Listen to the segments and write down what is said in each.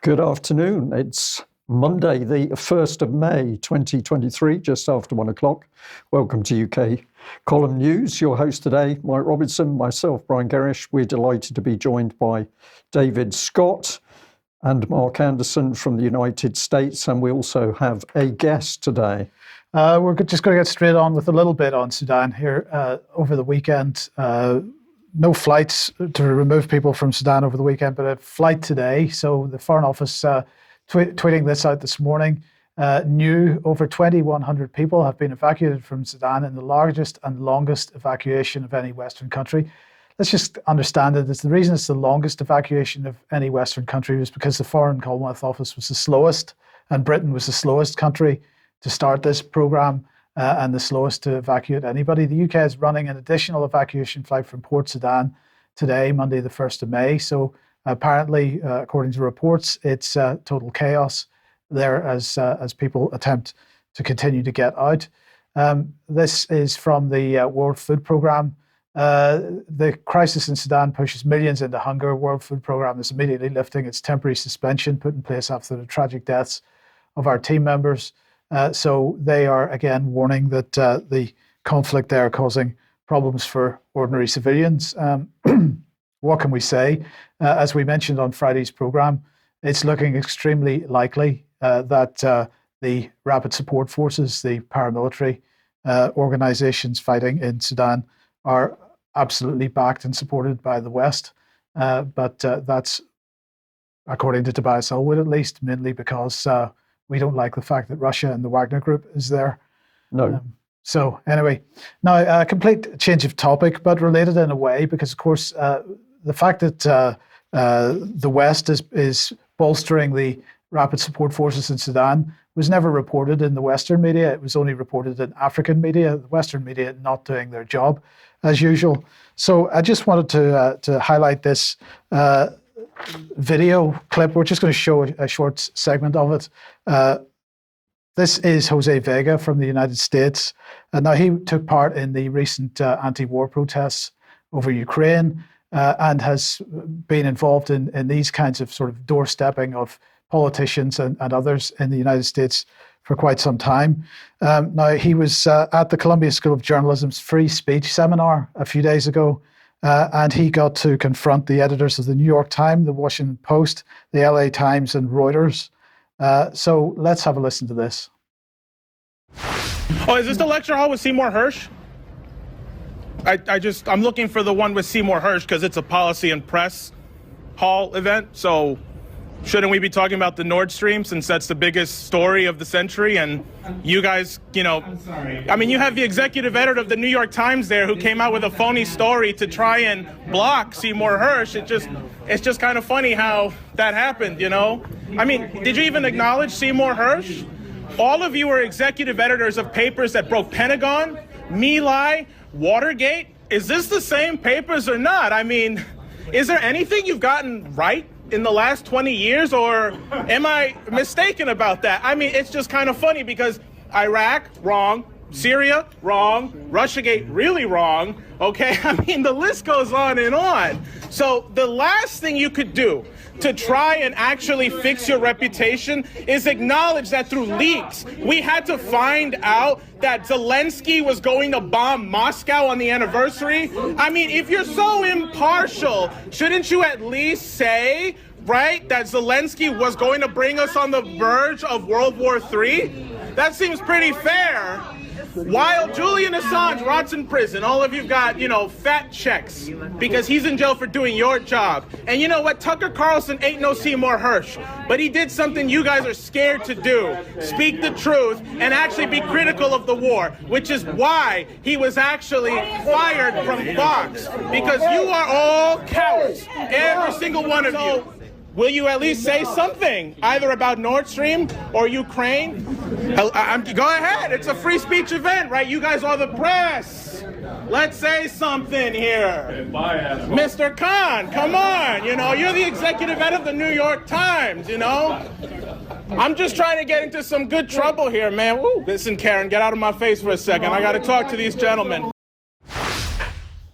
Good afternoon. It's Monday, the 1st of May, 2023, just after 1 o'clock. Welcome to UK Column News. Your host today, Mike Robinson, myself, Brian Gerrish. We're delighted to be joined by David Scott and Mark Anderson from the United States, and we also have a guest today. We're just going to get straight on with a little bit on Sudan here. Over the weekend, no flights to remove people from Sudan over the weekend, but a flight today. So the Foreign Office tweeting this out this morning, new over 2,100 people have been evacuated from Sudan in the largest and longest evacuation of any Western country. Let's just understand it. The reason it's the longest evacuation of any Western country was because the Foreign Commonwealth Office was the slowest, and Britain was the slowest country to start this program and the slowest to evacuate anybody. The UK is running an additional evacuation flight from Port Sudan today, Monday the 1st of May. So apparently, according to reports, it's total chaos there as people attempt to continue to get out. This is from the World Food Programme. The crisis in Sudan pushes millions into hunger. World Food Programme is immediately lifting its temporary suspension put in place after the tragic deaths of our team members. So they are again warning that the conflict there causing problems for ordinary civilians. What can we say? As we mentioned on Friday's program, it's looking extremely likely that the Rapid Support Forces, the paramilitary organizations fighting in Sudan, are absolutely backed and supported by the West. But that's, according to Tobias Elwood at least, mainly because we don't like the fact that Russia and the Wagner Group is there. No. So anyway, now a complete change of topic, but related in a way, because of course the fact that the West is bolstering the Rapid Support Forces in Sudan was never reported in the Western media. It was only reported in African media, the Western media not doing their job as usual. So I just wanted to highlight this video clip. We're just going to show a short segment of it. This is Jose Vega from the United States. Now, he took part in the recent anti-war protests over Ukraine and has been involved in these kinds of sort of doorstepping of politicians and others in the United States for quite some time. Now, he was at the Columbia School of Journalism's free speech seminar a few days ago, and he got to confront the editors of the New York Times, the Washington Post, the LA Times, and Reuters. So let's have a listen to this. Oh, is this the lecture hall with Seymour Hersh? I'm looking for the one with Seymour Hersh because it's a policy and press hall event. So shouldn't we be talking about the Nord Stream since that's the biggest story of the century? And you guys, I'm sorry. I mean, you have the executive editor of the New York Times there who came out with a phony story to try and block Seymour Hersh. It's just kind of funny how that happened, I mean, did you even acknowledge Seymour Hersh? All of you are executive editors of papers that broke Pentagon, My Lai, Watergate. Is this the same papers or not? I mean, is there anything you've gotten right in the last 20 years, or am I mistaken about that? I mean, it's just kind of funny because Iraq, wrong. Syria, wrong. Russiagate, really wrong. Okay, I mean, the list goes on and on. So the last thing you could do to try and actually fix your reputation is acknowledge that through leaks, we had to find out that Zelensky was going to bomb Moscow on the anniversary. I mean, if you're so impartial, shouldn't you at least say, right, that Zelensky was going to bring us on the verge of World War III? That seems pretty fair. While Julian Assange rots in prison, all of you've got, fat checks because he's in jail for doing your job. And you know what? Tucker Carlson ain't no Seymour Hersh, but he did something you guys are scared to do. Speak the truth and actually be critical of the war, which is why he was actually fired from Fox, because you are all cowards, every single one of you. Will you at least say something, either about Nord Stream or Ukraine? Go ahead. It's a free speech event, right? You guys are the press. Let's say something here. Mr. Khan, come on. You're the executive editor of the New York Times, I'm just trying to get into some good trouble here, man. Woo. Listen, Karen, get out of my face for a second. I got to talk to these gentlemen.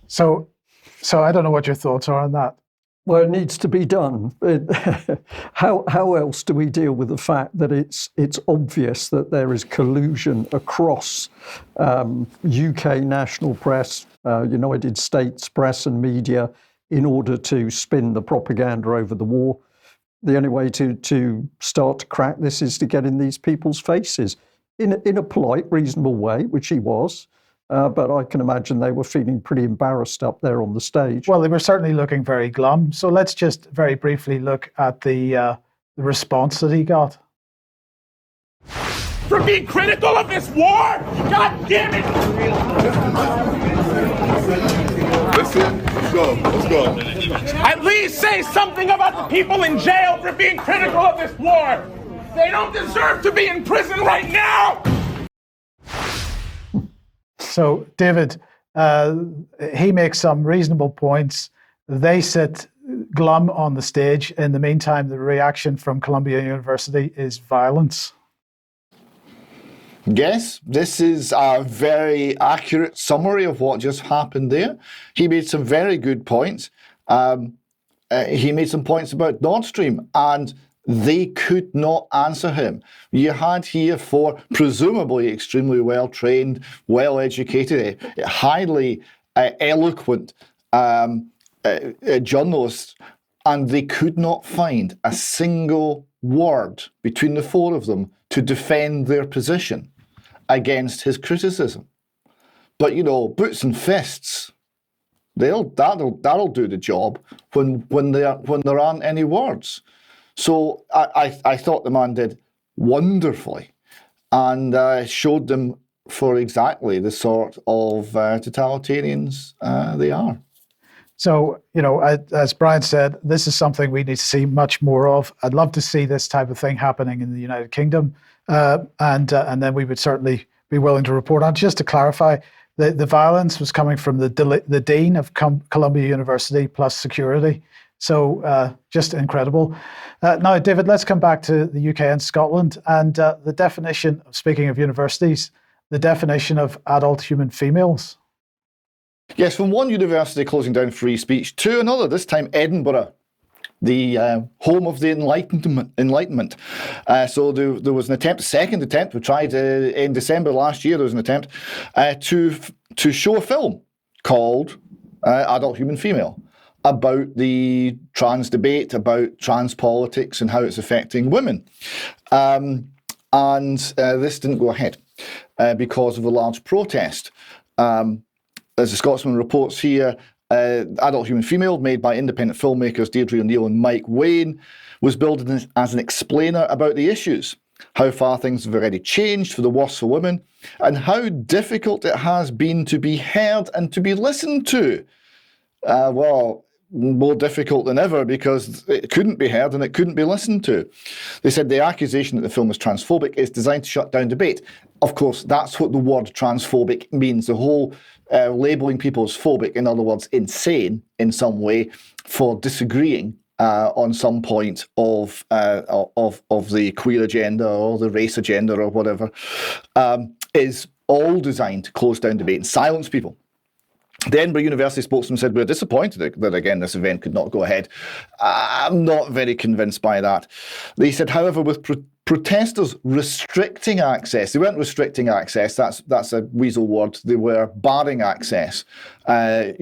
So I don't know what your thoughts are on that. Well, it needs to be done. How else do we deal with the fact that it's obvious that there is collusion across UK national press, United States press and media in order to spin the propaganda over the war? The only way to start to crack this is to get in these people's faces in a polite, reasonable way, which he was. But I can imagine they were feeling pretty embarrassed up there on the stage. Well, they were certainly looking very glum. So let's just very briefly look at the response that he got. For being critical of this war? God damn it! Let's go. At least say something about the people in jail for being critical of this war. They don't deserve to be in prison right now. So, David, he makes some reasonable points. They sit glum on the stage. In the meantime, the reaction from Columbia University is violence. Yes, this is a very accurate summary of what just happened there. He made some very good points. He made some points about Nord Stream, and they could not answer him. You had here four presumably extremely well-trained, well-educated, highly eloquent journalists, and they could not find a single word between the four of them to defend their position against his criticism. But, boots and fists, that'll do the job when there aren't any words. So I thought the man did wonderfully and showed them for exactly the sort of totalitarians they are. So, as Brian said, this is something we need to see much more of. I'd love to see this type of thing happening in the United Kingdom. And then we would certainly be willing to report on. Just to clarify, the violence was coming from the Dean of Columbia University plus security. So just incredible. Now, David, let's come back to the UK and Scotland and the definition, speaking of universities, the definition of adult human females. Yes, from one university closing down free speech to another, this time Edinburgh, the home of the Enlightenment. So there was an attempt, second attempt, we tried in December last year, there was an attempt to show a film called Adult Human Female, about the trans debate, about trans politics and how it's affecting women. And this didn't go ahead because of a large protest. As the Scotsman reports here, Adult Human Female, made by independent filmmakers Deirdre O'Neill and Mike Wayne, was billed as an explainer about the issues, how far things have already changed for the worse for women, and how difficult it has been to be heard and to be listened to. Well, more difficult than ever because it couldn't be heard and it couldn't be listened to. They said the accusation that the film is transphobic is designed to shut down debate. Of course, that's what the word transphobic means. The whole labelling people as phobic, in other words, insane in some way, for disagreeing on some point of the queer agenda or the race agenda or whatever, is all designed to close down debate and silence people. The Edinburgh University spokesman said, "We're disappointed that, again, this event could not go ahead." I'm not very convinced by that. They said, however, with protesters restricting access, they weren't restricting access, that's a weasel word, they were barring access to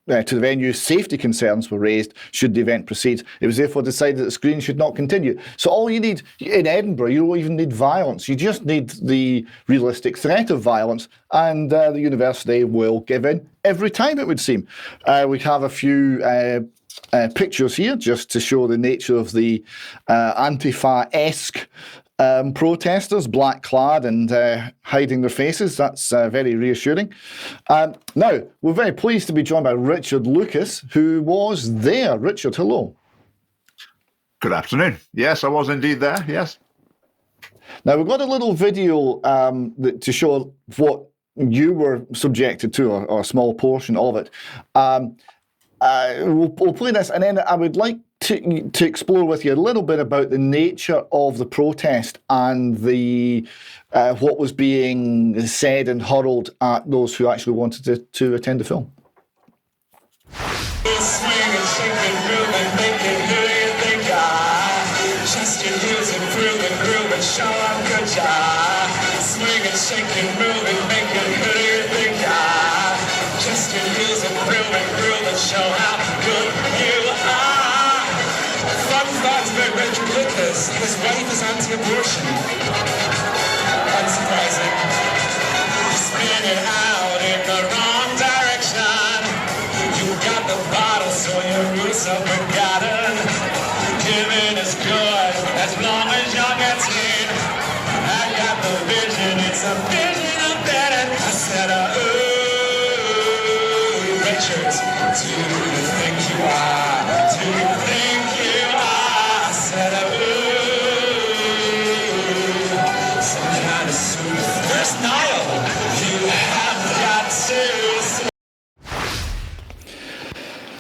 the venue. Safety concerns were raised should the event proceed. It was therefore decided that the screening should not continue. So all you need in Edinburgh, you don't even need violence. You just need the realistic threat of violence, and the university will give in every time, it would seem. We have a few pictures here just to show the nature of the Antifa-esque protesters, black clad and hiding their faces. That's very reassuring. Now, we're very pleased to be joined by Richard Lucas, who was there. Richard, hello. Good afternoon. Yes, I was indeed there, yes. Now, we've got a little video to show what you were subjected to, or a small portion of it. We'll play this, and then I would like to explore with you a little bit about the nature of the protest and the what was being said and hurled at those who actually wanted to attend the film. Swing and shake and groove and make it who you think I. Just your use and prove and groove and show up good job. Swing and shake and move and make it who you think I. Just your use and prove and groove and show how good you are. Fun facts about Richard Lucas. His wife is anti-abortion. Unsurprising. Spinning out in the wrong direction. You got the bottle, so your roots are forgotten. Giving is good as long as you're getting. I got the vision, it's a vision of better. I said, ooh, Richard, do you think you are? Do you think you are? I said, ooh, some kind of sweet first Nile. You have got to.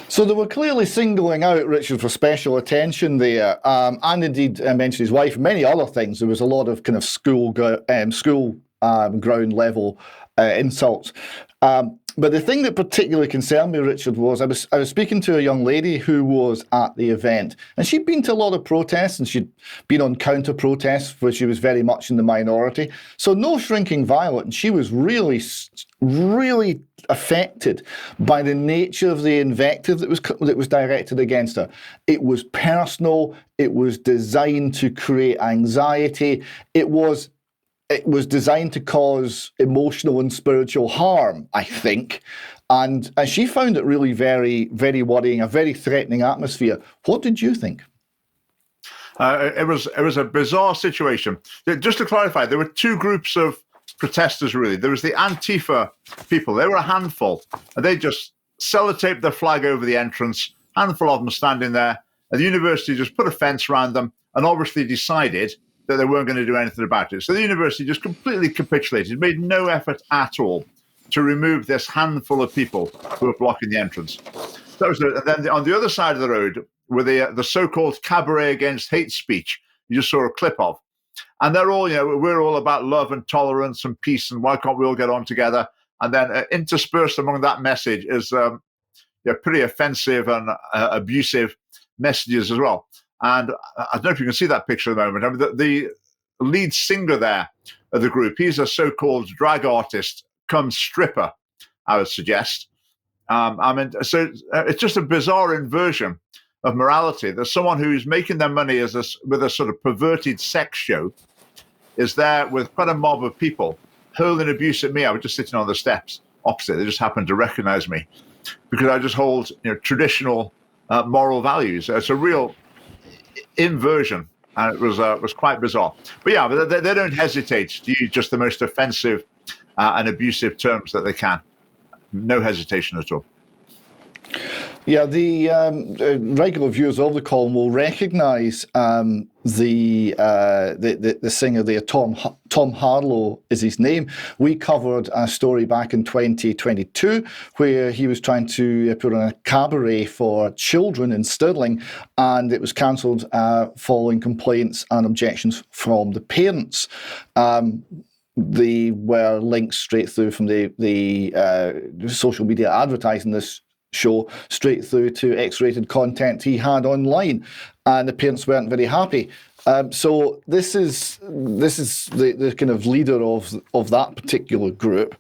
So they were clearly singling out Richard for special attention there, and indeed mentioned his wife and many other things. There was a lot of kind of school ground level insults. But the thing that particularly concerned me, Richard, was I was speaking to a young lady who was at the event, and she'd been to a lot of protests, and she'd been on counter protests where she was very much in the minority. So no shrinking violet, and she was really affected by the nature of the invective that was directed against her. It was personal. It was designed to create anxiety. It was designed to cause emotional and spiritual harm, I think. And she found it really very, very worrying, a very threatening atmosphere. What did you think? It was a bizarre situation. Just to clarify, there were two groups of protesters, really. There was the Antifa people. They were a handful. And they just sellotaped their flag over the entrance, handful of them standing there. And the university just put a fence around them and obviously decided that they weren't going to do anything about it. So the university just completely capitulated, made no effort at all to remove this handful of people who were blocking the entrance. And then on the other side of the road were the so-called cabaret against hate speech you just saw a clip of. And they're all, we're all about love and tolerance and peace, and why can't we all get on together? And then interspersed among that message is pretty offensive and abusive messages as well. And I don't know if you can see that picture at the moment. I mean, the lead singer there of the group, he's a so-called drag artist come stripper, I would suggest. So it's just a bizarre inversion of morality. There's someone who's making their money with a sort of perverted sex show is there with quite a mob of people hurling abuse at me. I was just sitting on the steps opposite. They just happened to recognize me because I just hold traditional moral values. It's a real inversion, and it was quite bizarre. But yeah, they don't hesitate to use just the most offensive and abusive terms that they can. No hesitation at all. Yeah, the regular viewers of the column will recognise the singer there, Tom Harlow is his name. We covered a story back in 2022 where he was trying to put on a cabaret for children in Stirling, and it was cancelled following complaints and objections from the parents. They were linked straight through from the social media advertising this show straight through to X-rated content he had online, and the parents weren't very happy. So this is the kind of leader of that particular group.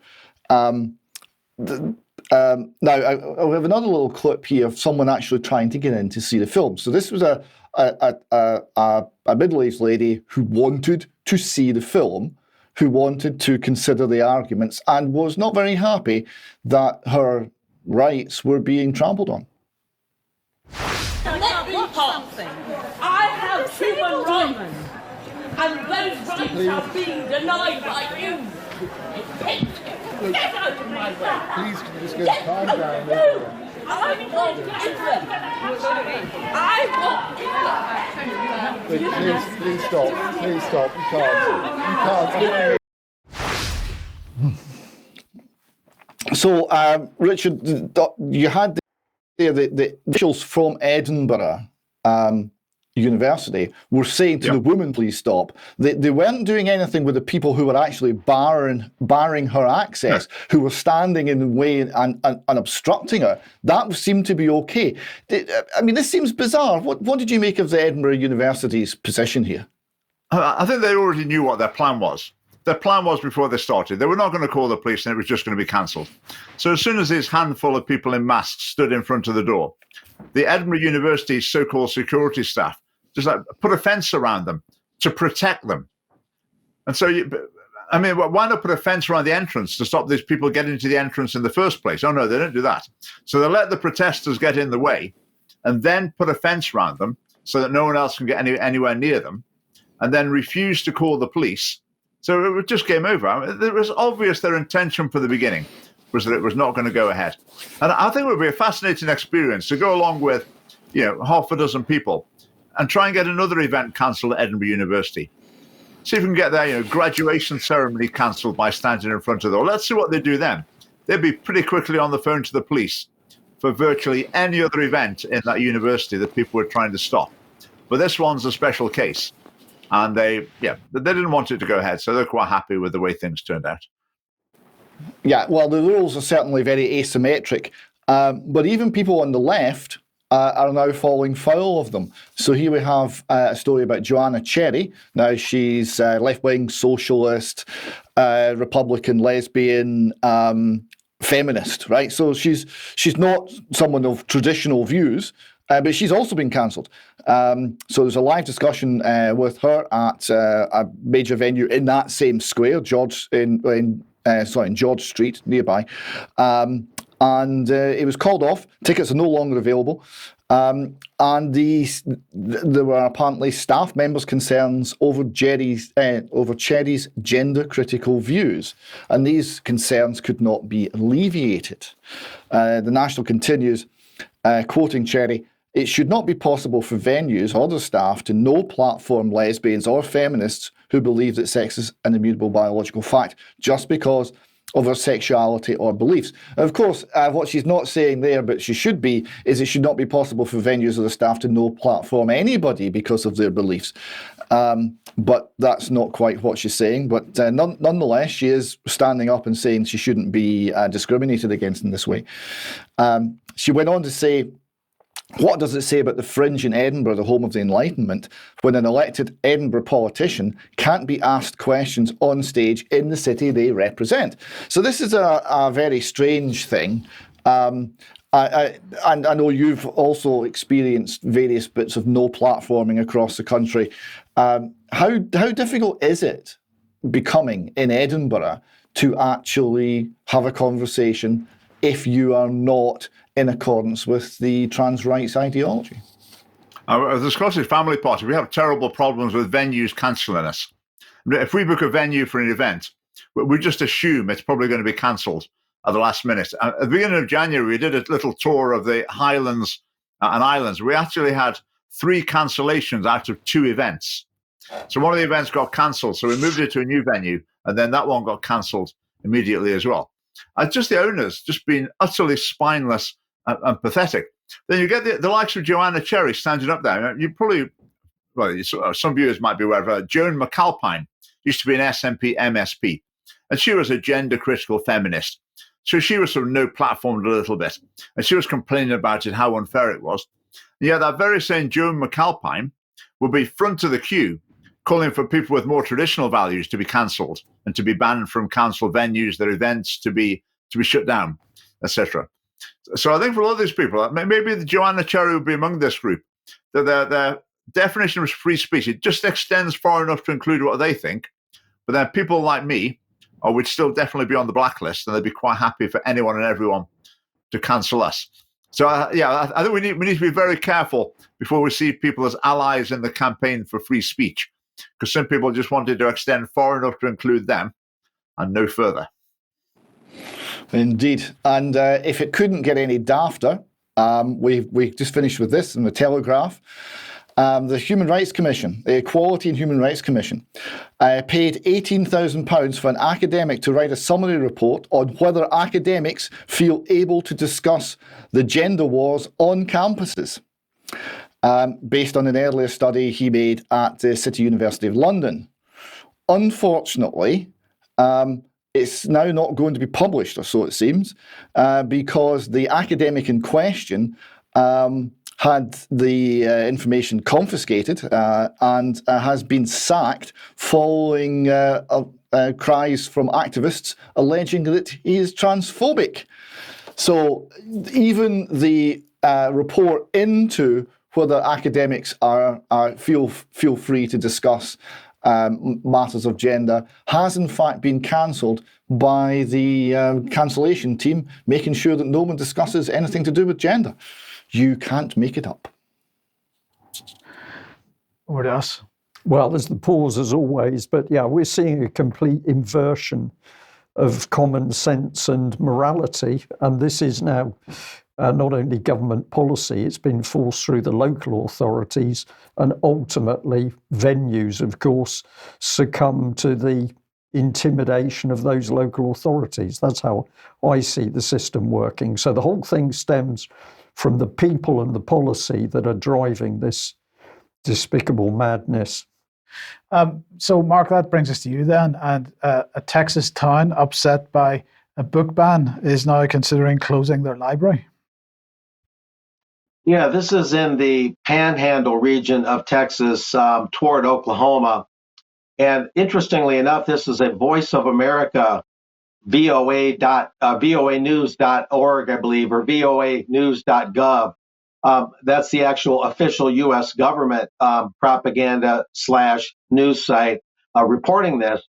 Now I'll have another little clip here of someone actually trying to get in to see the film. So this was a middle-aged lady who wanted to see the film, who wanted to consider the arguments, and was not very happy that her rights were being trampled on. Let me something. I have human rights, and those rights are being denied by you. Get out of my way. Please, can you just get calm down? No, I want England. I want England. Please stop. Please stop. You can't. So, Richard, you had the officials from Edinburgh University were saying to the woman, please stop. They weren't doing anything with the people who were actually barring her access, who were standing in the way and obstructing her. That seemed to be okay. I mean, this seems bizarre. What did you make of the Edinburgh University's position here? I think they already knew what their plan was. Their plan was before they started. They were not going to call the police and it was just going to be cancelled. So as soon as this handful of people in masks stood in front of the door, the Edinburgh University's so-called security staff just like put a fence around them to protect them. And so, why not put a fence around the entrance to stop these people getting to the entrance in the first place? Oh, no, they don't do that. So they let the protesters get in the way and then put a fence around them so that no one else can get anywhere near them, and then refuse to call the police. So it just came over. I mean, it was obvious their intention from the beginning was that it was not going to go ahead. And I think it would be a fascinating experience to go along with, half a dozen people and try and get another event cancelled at Edinburgh University. See if we can get their graduation ceremony cancelled by standing in front of the door. Let's see what they do then. They'd be pretty quickly on the phone to the police for virtually any other event in that university that people were trying to stop. But this one's a special case. And they didn't want it to go ahead, so they're quite happy with the way things turned out. Yeah, well, the rules are certainly very asymmetric, but even people on the left are now falling foul of them. So here we have a story about Joanna Cherry. Now, she's left-wing, socialist, Republican, lesbian, feminist, right? So she's not someone of traditional views, but she's also been cancelled. So there's a live discussion with her at a major venue in that same square, in George Street nearby. And it was called off. Tickets are no longer available. And there were apparently staff members' concerns over Cherry's gender-critical views, and these concerns could not be alleviated. The National continues, quoting Cherry, "It should not be possible for venues or the staff to no-platform lesbians or feminists who believe that sex is an immutable biological fact just because of their sexuality or beliefs." And of course, what she's not saying there, but she should be, is it should not be possible for venues or the staff to no-platform anybody because of their beliefs. But that's not quite what she's saying. But nonetheless, she is standing up and saying she shouldn't be discriminated against in this way. She went on to say, "What does it say about the fringe in Edinburgh, the home of the Enlightenment, when an elected Edinburgh politician can't be asked questions on stage in the city they represent?" So this is a very strange thing. And I know you've also experienced various bits of no platforming across the country. How difficult is it becoming in Edinburgh to actually have a conversation if you are not in accordance with the trans rights ideology? The Scottish Family Party, we have terrible problems with venues cancelling us. If we book a venue for an event, we just assume it's probably going to be cancelled at the last minute. At the beginning of January, we did a little tour of the Highlands and Islands. We actually had 3 cancellations out of 2 events. So one of the events got cancelled, so we moved it to a new venue, and then that one got cancelled immediately as well. Just the owners just being utterly spineless and pathetic. Then you get the likes of Joanna Cherry standing up there. You probably, some viewers might be aware of her. Joan McAlpine used to be an SNP MSP, and she was a gender-critical feminist. So she was sort of no-platformed a little bit, and she was complaining about it, how unfair it was. And yet that very same Joan McAlpine would be front of the queue, calling for people with more traditional values to be cancelled and to be banned from council venues, their events to be shut down, etc. So I think for a lot of these people, maybe the Joanna Cherry would be among this group, that their definition of free speech, it just extends far enough to include what they think. But then people like me would still definitely be on the blacklist, and they'd be quite happy for anyone and everyone to cancel us. So I think we need to be very careful before we see people as allies in the campaign for free speech, because some people just wanted to extend far enough to include them and no further. Indeed. And if it couldn't get any dafter, we just finished with this in the Telegraph. The Human Rights Commission, the Equality and Human Rights Commission, paid £18,000 for an academic to write a summary report on whether academics feel able to discuss the gender wars on campuses. based on an earlier study he made at the City University of London. Unfortunately, it's now not going to be published, or so it seems, because the academic in question had the information confiscated and has been sacked following cries from activists alleging that he is transphobic. So even the report into whether academics feel free to discuss matters of gender has in fact been cancelled by the cancellation team, making sure that no one discusses anything to do with gender. You can't make it up. Over to us. Well, there's the pause as always, but yeah, we're seeing a complete inversion of common sense and morality, and this is now not only government policy, it's been forced through the local authorities, and ultimately venues, of course, succumb to the intimidation of those local authorities. That's how I see the system working. So the whole thing stems from the people and the policy that are driving this despicable madness. So, Mark, that brings us to you then. And a Texas town upset by a book ban is now considering closing their library. Yeah, this is in the Panhandle region of Texas toward Oklahoma. And interestingly enough, this is a Voice of America, voanews.org, I believe, or voanews.gov. That's the actual official U.S. government propaganda / news site reporting this.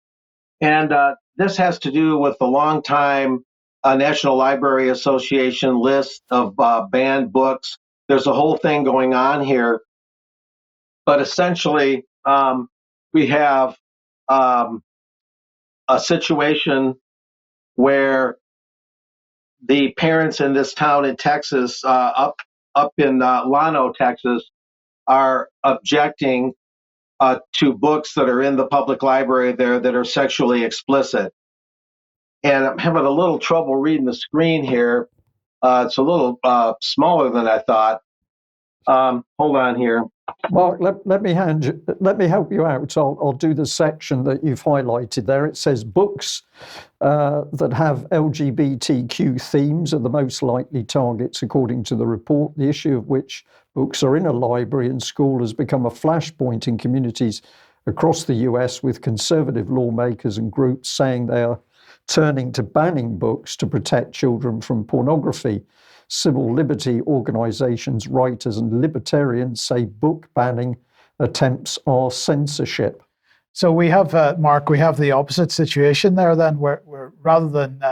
And this has to do with the longtime National Library Association list of banned books. There's a whole thing going on here. But essentially, we have a situation where the parents in this town in Texas, up in Llano, Texas, are objecting to books that are in the public library there that are sexually explicit. And I'm having a little trouble reading the screen here. It's a little smaller than I thought. Hold on here. Mark, let me help you out. I'll do the section that you've highlighted there. It says books that have LGBTQ themes are the most likely targets, according to the report. The issue of which books are in a library and school has become a flashpoint in communities across the US, with conservative lawmakers and groups saying they are turning to banning books to protect children from pornography. Civil liberty organisations, writers and libertarians say book banning attempts are censorship. So we have, Mark, we have the opposite situation there then, where rather than,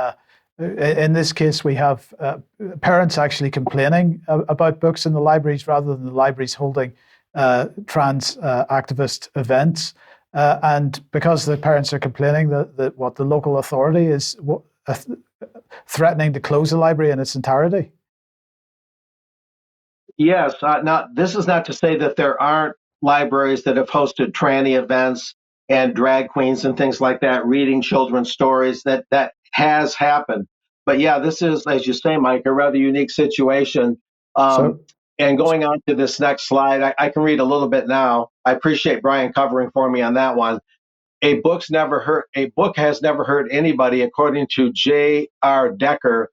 in this case, we have parents actually complaining about books in the libraries rather than the libraries holding trans activist events. And because the parents are complaining that what the local authority is threatening to close the library in its entirety. Yes. Now, this is not to say that there aren't libraries that have hosted tranny events and drag queens and things like that, reading children's stories. That has happened. But yeah, this is, as you say, Mike, a rather unique situation. And going on to this next slide, I can read a little bit now. I appreciate Brian covering for me on that one. A book has never hurt anybody, according to J.R. Decker,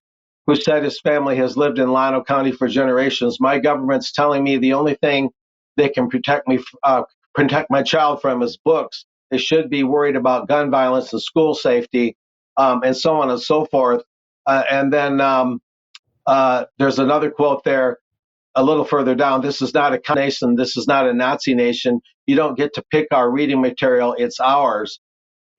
who said his family has lived in Llano County for generations. My government's telling me the only thing they can protect my child from is books. They should be worried about gun violence and school safety, and so on and so forth. And then there's another quote there a little further down. This is not a nation. This is not a Nazi nation. You don't get to pick our reading material. It's ours.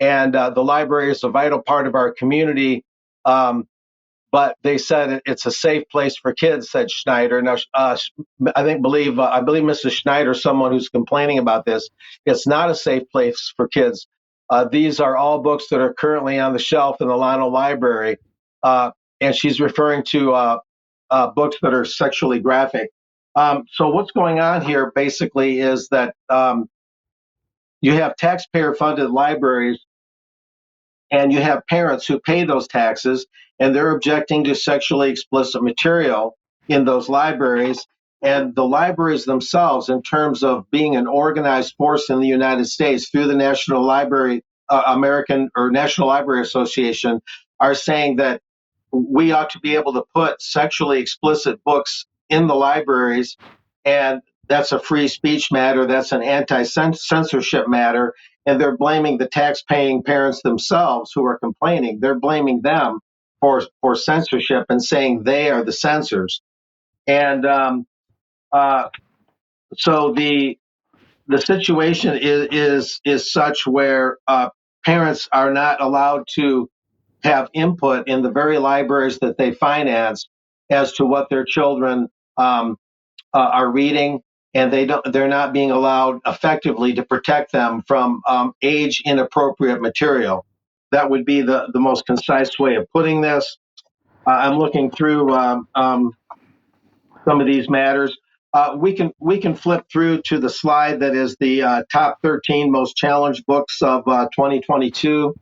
And the library is a vital part of our community. But they said it's a safe place for kids, said Schneider. Now, I believe Mrs. Schneider, someone who's complaining about this. It's not a safe place for kids. These are all books that are currently on the shelf in the Llano Library. And she's referring to books that are sexually graphic. So what's going on here basically is that you have taxpayer-funded libraries, and you have parents who pay those taxes, and they're objecting to sexually explicit material in those libraries. And the libraries themselves, in terms of being an organized force in the United States through the National Library, National Library Association, are saying that we ought to be able to put sexually explicit books in the libraries, and that's a free speech matter, that's an anti-censorship matter, and they're blaming the tax-paying parents themselves who are complaining. They're blaming them for censorship and saying they are the censors. And so the situation is such where parents are not allowed to have input in the very libraries that they finance as to what their children are reading, and they're not being allowed effectively to protect them from age inappropriate material. That would be the most concise way of putting this. I'm looking through some of these matters. We can flip through to the slide that is the top 13 most challenged books of 2022.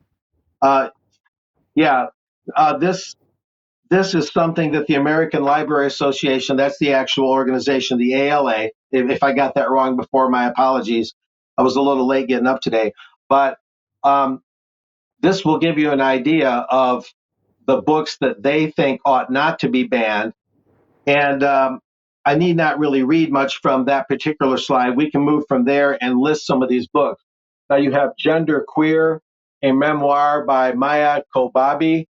This is something that the American Library Association, that's the actual organization, the ALA. If I got that wrong before, my apologies. I was a little late getting up today, but this will give you an idea of the books that they think ought not to be banned. And I need not really read much from that particular slide. We can move from there and list some of these books. Now you have Gender Queer, a memoir by Maya Kobabe.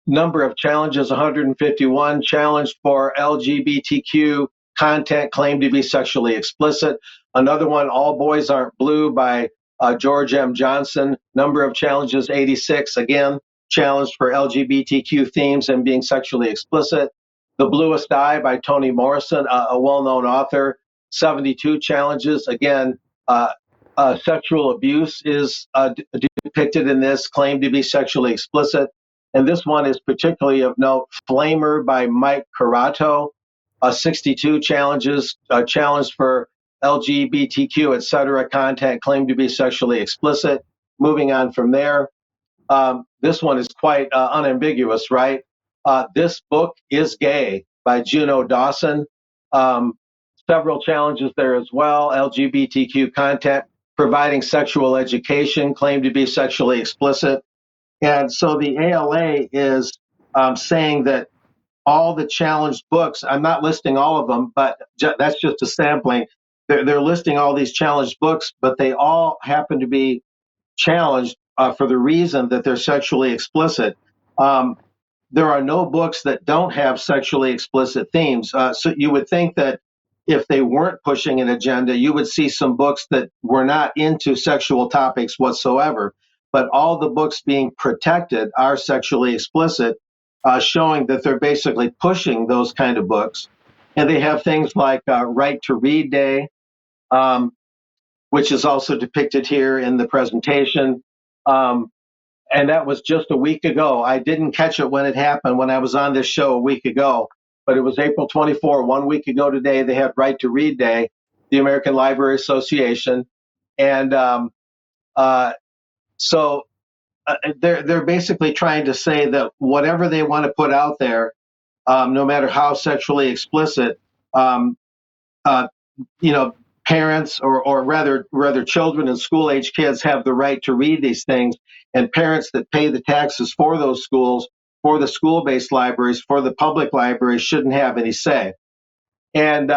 Number of challenges, 151. Challenged for LGBTQ content claimed to be sexually explicit. Another one, All Boys Aren't Blue by George M. Johnson. Number of challenges, 86. Again, challenged for LGBTQ themes and being sexually explicit. The Bluest Eye by Toni Morrison, a well-known author. 72 challenges. Again, sexual abuse is depicted in this, claimed to be sexually explicit. And this one is particularly of note, Flamer by Mike Carato, 62 challenges, challenged for LGBTQ, etc. content claimed to be sexually explicit. Moving on from there, this one is quite unambiguous, right? This book is gay by Juno Dawson. Several challenges there as well. LGBTQ content, providing sexual education, claimed to be sexually explicit. And so the ALA is saying that all the challenged books, I'm not listing all of them, but that's just a sampling. They're listing all these challenged books, but they all happen to be challenged for the reason that they're sexually explicit. There are no books that don't have sexually explicit themes. So you would think that if they weren't pushing an agenda, you would see some books that were not into sexual topics whatsoever. But all the books being protected are sexually explicit, showing that they're basically pushing those kind of books. And they have things like Right to Read Day, which is also depicted here in the presentation. And that was just a week ago. I didn't catch it when it happened, when I was on this show a week ago, but it was April 24, 1 week ago today. They had Right to Read Day, the American Library Association. And so they're basically trying to say that whatever they want to put out there, no matter how sexually explicit, parents or rather children and school age kids have the right to read these things, and parents that pay the taxes for those schools, for the school-based libraries, for the public libraries, shouldn't have any say. And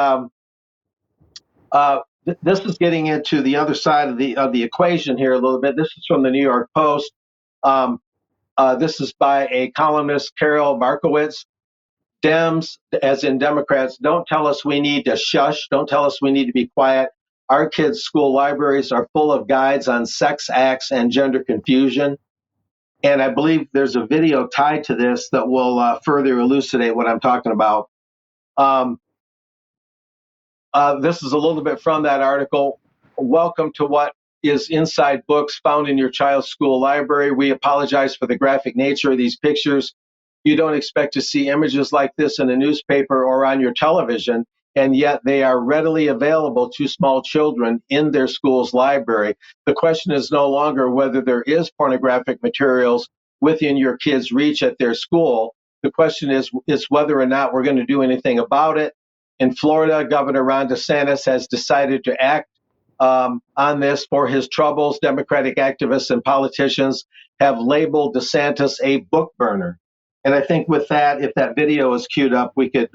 this is getting into the other side of the equation here a little bit. This is from the New York Post. This is by a columnist, Carol Markowitz. Dems, as in Democrats, don't tell us we need to shush. Don't tell us we need to be quiet. Our kids' school libraries are full of guides on sex acts and gender confusion. And I believe there's a video tied to this that will further elucidate what I'm talking about. This is a little bit from that article. Welcome to what is inside books found in your child's school library. We apologize for the graphic nature of these pictures. You don't expect to see images like this in a newspaper or on your television, and yet they are readily available to small children in their school's library. The question is no longer whether there is pornographic materials within your kid's reach at their school. The question is whether or not we're going to do anything about it. In Florida, Governor Ron DeSantis has decided to act on this for his troubles. Democratic activists and politicians have labeled DeSantis a book burner. And I think with that, if that video is queued up, we could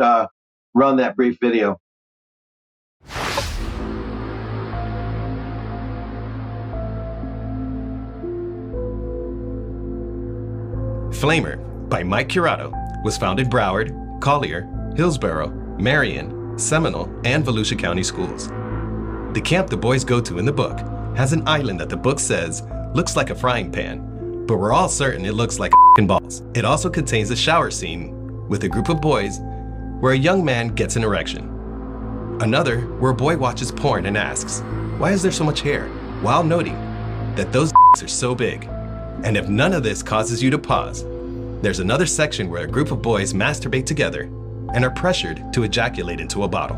run that brief video. Flamer by Mike Curato was found in Broward, Collier, Hillsborough, Marion, Seminole, and Volusia County schools. The camp the boys go to in the book has an island that the book says looks like a frying pan, but we're all certain it looks like a balls. It also contains a shower scene with a group of boys where a young man gets an erection. Another where a boy watches porn and asks, "Why is there so much hair?" while noting that those are so big. And if none of this causes you to pause, there's another section where a group of boys masturbate together and are pressured to ejaculate into a bottle.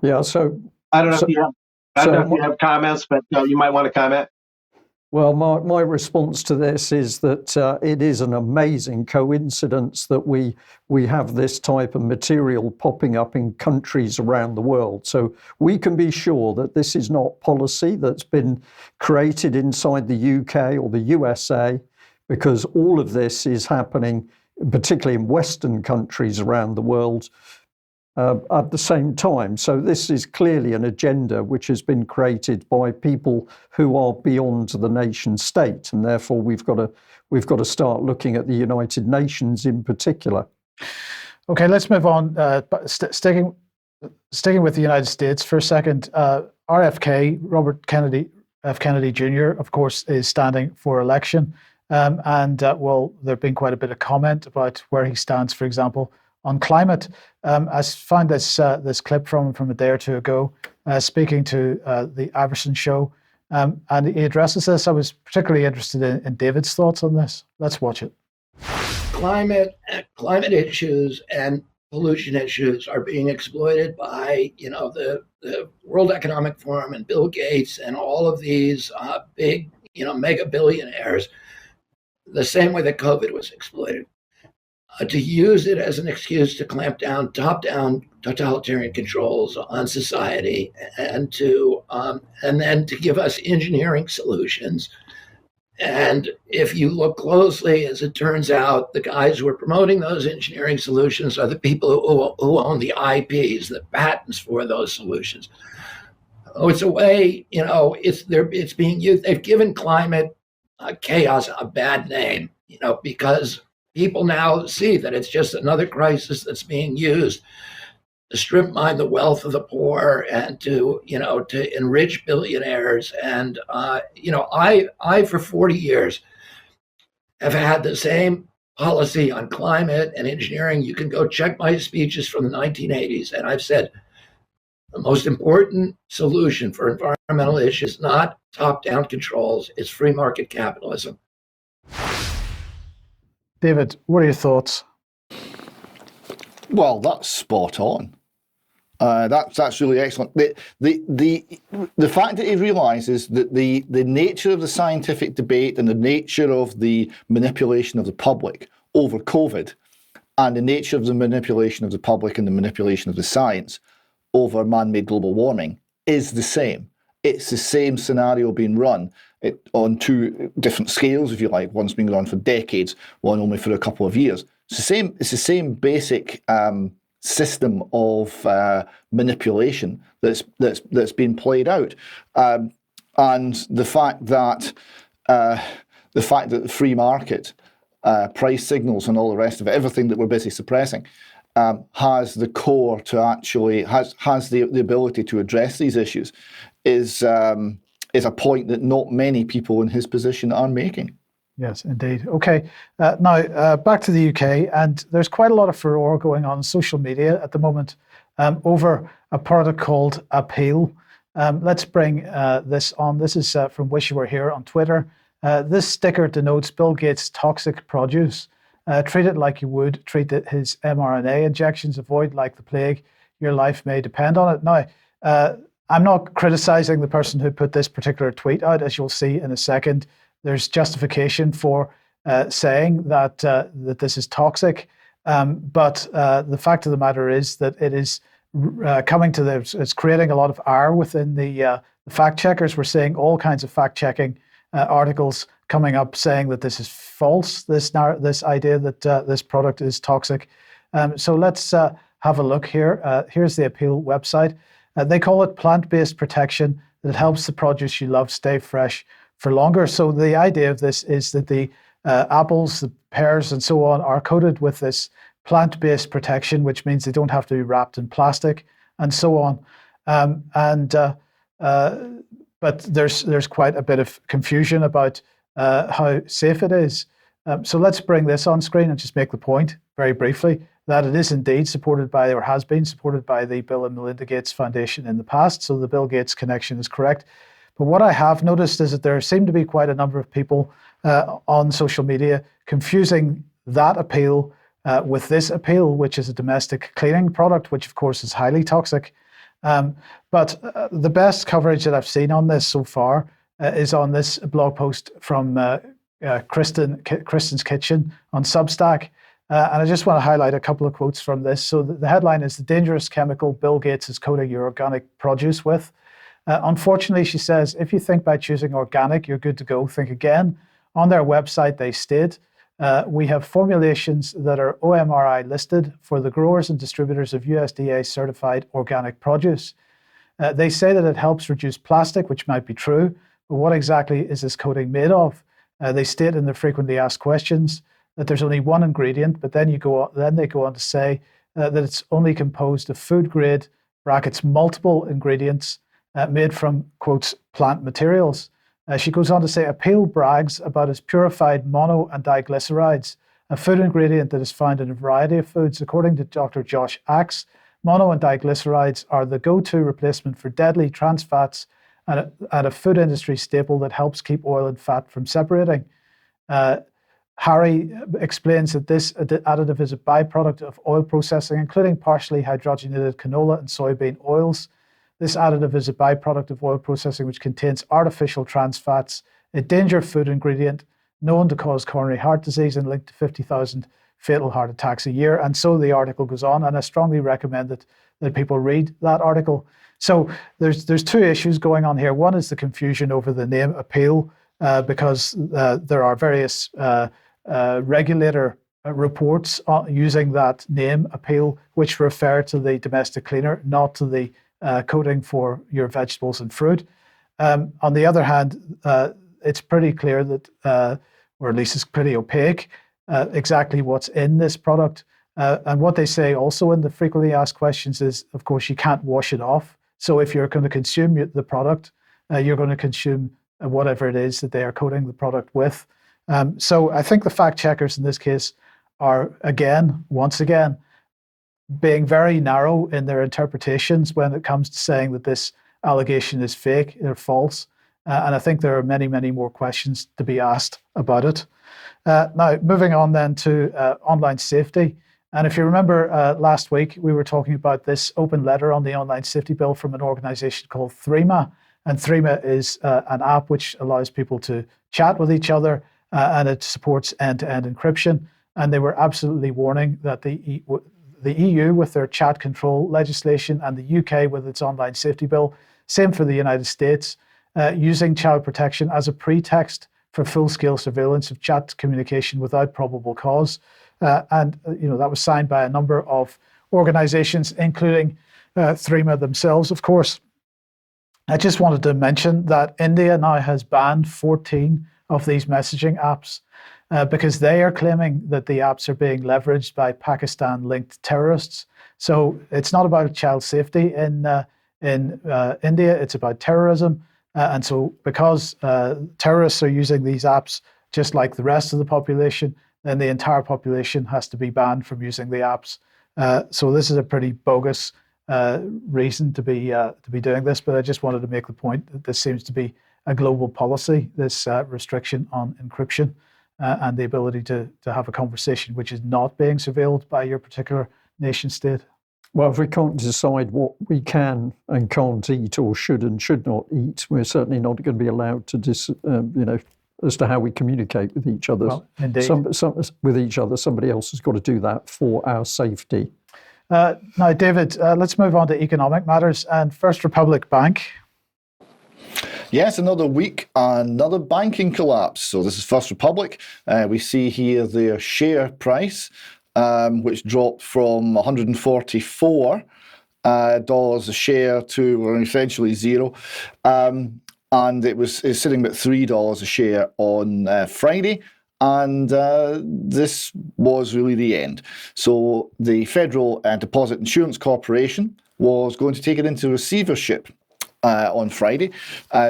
Yeah, so I don't know if you have comments, but you might want to comment. well, my response to this is that it is an amazing coincidence that we have this type of material popping up in countries around the world. So we can be sure that this is not policy that's been created inside the UK or the USA, because all of this is happening, particularly in Western countries around the world, at the same time. So this is clearly an agenda which has been created by people who are beyond the nation state, and therefore we've got to start looking at the United Nations in particular. Okay, let's move on. Sticking with the United States for a second. RFK, Robert Kennedy, F. Kennedy Jr., of course, is standing for election, well, there's been quite a bit of comment about where he stands, for example, on climate. I found this clip from a day or two ago, speaking to the Iverson show, and he addresses this. I was particularly interested in David's thoughts on this. Let's watch it. Climate issues and pollution issues are being exploited by, the World Economic Forum and Bill Gates and all of these big, mega billionaires, the same way that COVID was exploited. To use it as an excuse to clamp down top-down totalitarian controls on society, and then to give us engineering solutions. And if you look closely, as it turns out, the guys who are promoting those engineering solutions are the people who own the IPs, the patents for those solutions. Oh, it's a way, it's being used. They've given climate chaos a bad name, because people now see that it's just another crisis that's being used to strip mine the wealth of the poor and to enrich billionaires. And, I for 40 years have had the same policy on climate and engineering. You can go check my speeches from the 1980s. And I've said the most important solution for environmental issues is not top-down controls, it's free market capitalism. David, what are your thoughts? Well, that's spot on. That's really excellent. The fact that he realises that the nature of the scientific debate and the nature of the manipulation of the public over COVID, and the nature of the manipulation of the public and the manipulation of the science over man-made global warming is the same. It's the same scenario being run on two different scales, if you like. One's been run for decades, one only for a couple of years. It's the same basic system of manipulation that's been played out, and the fact that the free market, price signals, and all the rest of it, everything that we're busy suppressing, has the core to actually has the ability to address these issues, is a point that not many people in his position are making. Yes, indeed. Okay, now back to the UK, and there's quite a lot of furore going on social media at the moment over a product called Apeel. Let's bring this on. This is from Wish You Were Here on Twitter. This sticker denotes Bill Gates' toxic produce. Treat it like you would treat his mRNA injections. Avoid like the plague. Your life may depend on it. Now, I'm not criticizing the person who put this particular tweet out, as you'll see in a second. there's justification for saying that that this is toxic. But the fact of the matter is that it is coming to it's creating a lot of ire within the fact checkers. We're seeing all kinds of fact checking articles coming up saying that this is false. This idea that this product is toxic. So let's have a look here. Here's the Apeel website. They call it plant-based protection that helps the produce you love stay fresh for longer. So the idea of this is that the apples, the pears, and so on are coated with this plant-based protection, which means they don't have to be wrapped in plastic and so on. But there's quite a bit of confusion about how safe it is. So let's bring this on screen and just make the point very briefly that it is indeed supported by, or has been supported by, the Bill and Melinda Gates Foundation in the past. So the Bill Gates connection is correct. But what I have noticed is that there seem to be quite a number of people on social media confusing that Apeel with this Apeel, which is a domestic cleaning product, which of course is highly toxic. But the best coverage that I've seen on this so far is on this blog post from Kristen's Kitchen on Substack. And I just want to highlight a couple of quotes from this. So the headline is "The Dangerous Chemical Bill Gates is Coating Your Organic Produce With." Unfortunately, she says, if you think by choosing organic, you're good to go, think again. On their website, they state, we have formulations that are OMRI listed for the growers and distributors of USDA certified organic produce. They say that it helps reduce plastic, which might be true, but what exactly is this coating made of? They state in the frequently asked questions that there's only one ingredient, but then they go on to say that it's only composed of food grade (brackets multiple ingredients) made from, quotes, plant materials. She goes on to say, Apeel brags about its purified mono and diglycerides, a food ingredient that is found in a variety of foods. According to Dr. Josh Axe, mono and diglycerides are the go-to replacement for deadly trans fats and a food industry staple that helps keep oil and fat from separating. Harry explains that this additive is a byproduct of oil processing, including partially hydrogenated canola and soybean oils. This additive is a byproduct of oil processing, which contains artificial trans fats, a danger food ingredient known to cause coronary heart disease and linked to 50,000 fatal heart attacks a year. And so the article goes on, and I strongly recommend that people read that article. So there's two issues going on here. One is the confusion over the name Apeel, because there are various regulator reports using that name Apeel, which refer to the domestic cleaner, not to the coating for your vegetables and fruit. On the other hand, it's pretty clear that, or at least it's pretty opaque, exactly what's in this product. And what they say also in the frequently asked questions is, of course, you can't wash it off. So if you're going to consume the product, you're going to consume whatever it is that they are coating the product with. So I think the fact checkers in this case are, once again, being very narrow in their interpretations when it comes to saying that this allegation is fake or false. And I think there are many, many more questions to be asked about it. Now, moving on then to online safety. And if you remember last week, we were talking about this open letter on the online safety bill from an organization called Threema. And Threema is an app which allows people to chat with each other, and it supports end-to-end encryption. And they were absolutely warning that the EU with their chat control legislation and the UK with its online safety bill, same for the United States, using child protection as a pretext for full-scale surveillance of chat communication without probable cause. And that was signed by a number of organizations, including Threema themselves, of course. I just wanted to mention that India now has banned 14 of these messaging apps because they are claiming that the apps are being leveraged by Pakistan-linked terrorists. So it's not about child safety in India, it's about terrorism. And so because terrorists are using these apps just like the rest of the population, then the entire population has to be banned from using the apps. So this is a pretty bogus reason to be doing this, but I just wanted to make the point that this seems to be a global policy, this restriction on encryption and the ability to have a conversation which is not being surveilled by your particular nation state. Well, if we can't decide what we can and can't eat or should and should not eat, we're certainly not going to be allowed to as to how we communicate with each other. Well, indeed. With each other, somebody else has got to do that for our safety. Now, David, let's move on to economic matters. And First Republic Bank. Yes, another week, another banking collapse. So this is First Republic. We see here their share price, which dropped from $144 a share to essentially zero. And it's sitting at $3 a share on Friday. And this was really the end. So the Federal Deposit Insurance Corporation was going to take it into receivership on Friday.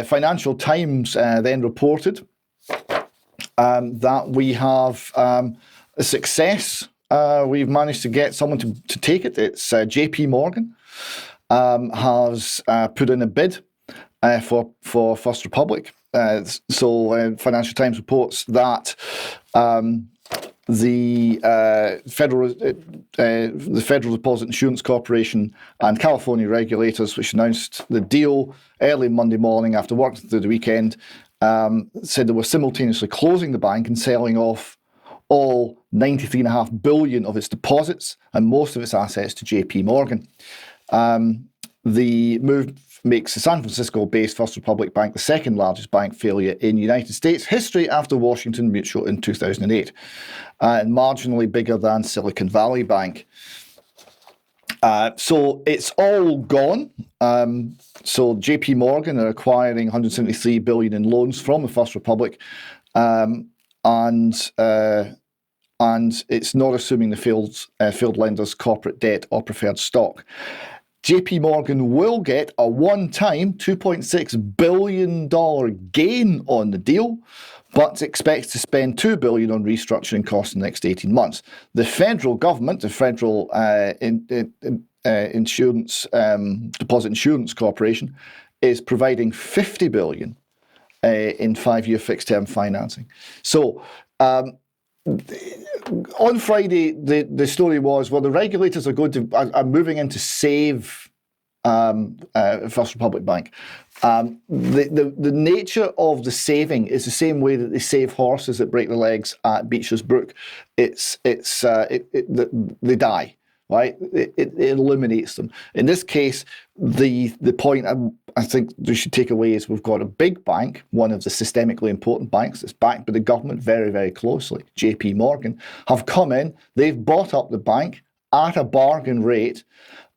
Financial Times then reported that we have a success. We've managed to get someone to take it. It's JP Morgan has put in a bid for First Republic. So Financial Times reports that the Federal Deposit Insurance Corporation and California regulators, which announced the deal early Monday morning after working through the weekend, said they were simultaneously closing the bank and selling off all $93.5 billion of its deposits and most of its assets to JP Morgan. The move makes the San Francisco-based First Republic Bank the second largest bank failure in United States history after Washington Mutual in 2008, and marginally bigger than Silicon Valley Bank. So it's all gone. So JP Morgan are acquiring $173 billion in loans from the First Republic, and it's not assuming the failed lender's corporate debt or preferred stock. JP Morgan will get a one-time $2.6 billion gain on the deal, but expects to spend $2 billion on restructuring costs in the next 18 months. The federal government, the Federal Deposit Insurance Corporation, is providing $50 billion in 5-year fixed-term financing. So on Friday, the story was, well, the regulators are moving in to save First Republic Bank. The nature of the saving is the same way that they save horses that break their legs at Beecher's Brook. They die. Right, it eliminates them. In this case, the point I think we should take away is we've got a big bank, one of the systemically important banks that's backed by the government very, very closely. JP Morgan have come in, they've bought up the bank at a bargain rate.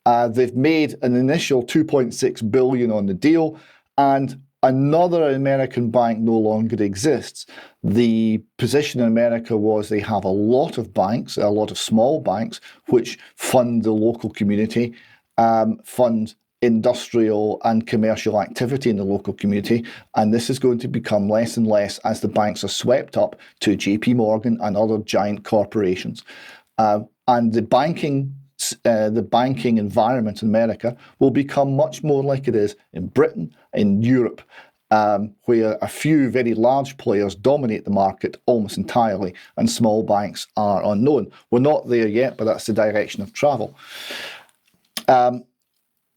They've made an initial $2.6 billion on the deal, and another American bank no longer exists. The position in America was they have a lot of banks, a lot of small banks, which fund the local community, fund industrial and commercial activity in the local community. And this is going to become less and less as the banks are swept up to JP Morgan and other giant corporations. And the banking environment in America will become much more like it is in Britain, in Europe, where a few very large players dominate the market almost entirely and small banks are unknown. We're not there yet, but that's the direction of travel.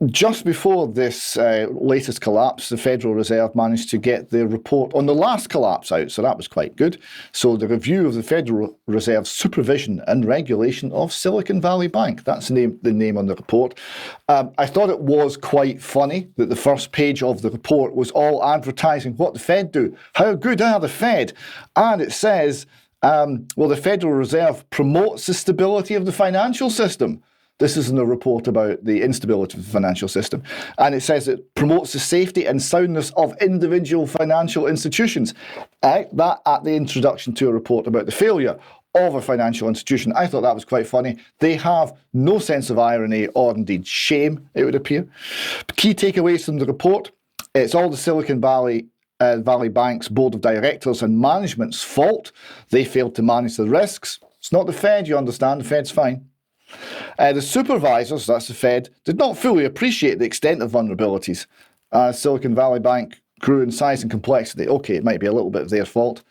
Just before this latest collapse, the Federal Reserve managed to get the report on the last collapse out, so that was quite good. So the review of the Federal Reserve's supervision and regulation of Silicon Valley Bank, that's the name on the report. I thought it was quite funny that the first page of the report was all advertising what the Fed do. How good are the Fed? And it says, well, the Federal Reserve promotes the stability of the financial system. This isn't a report about the instability of the financial system. And it says it promotes the safety and soundness of individual financial institutions. That at the introduction to a report about the failure of a financial institution. I thought that was quite funny. They have no sense of irony or indeed shame, it would appear. Key takeaways from the report. It's all the Silicon Valley Bank's board of directors and management's fault. They failed to manage the risks. It's not the Fed, you understand. The Fed's fine. The supervisors, that's the Fed, did not fully appreciate the extent of vulnerabilities. Silicon Valley Bank grew in size and complexity. Okay, it might be a little bit of their fault.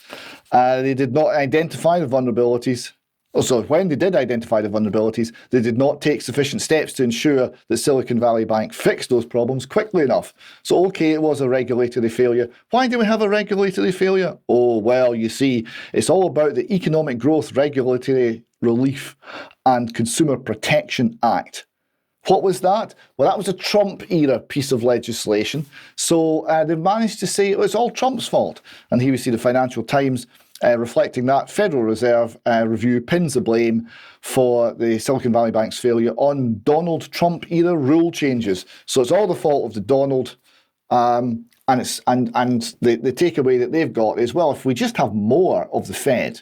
They did not identify the vulnerabilities Also, when they did identify the vulnerabilities, they did not take sufficient steps to ensure that Silicon Valley Bank fixed those problems quickly enough. So, okay, it was a regulatory failure. Why do we have a regulatory failure? Oh, well, you see, it's all about the Economic Growth, Regulatory Relief and Consumer Protection Act. What was that? Well, that was a Trump-era piece of legislation. So they managed to say it was all Trump's fault. And here we see the Financial Times reflecting that Federal Reserve review pins the blame for the Silicon Valley Bank's failure on Donald Trump-era rule changes. So it's all the fault of the Donald, and the takeaway that they've got is, well, if we just have more of the Fed,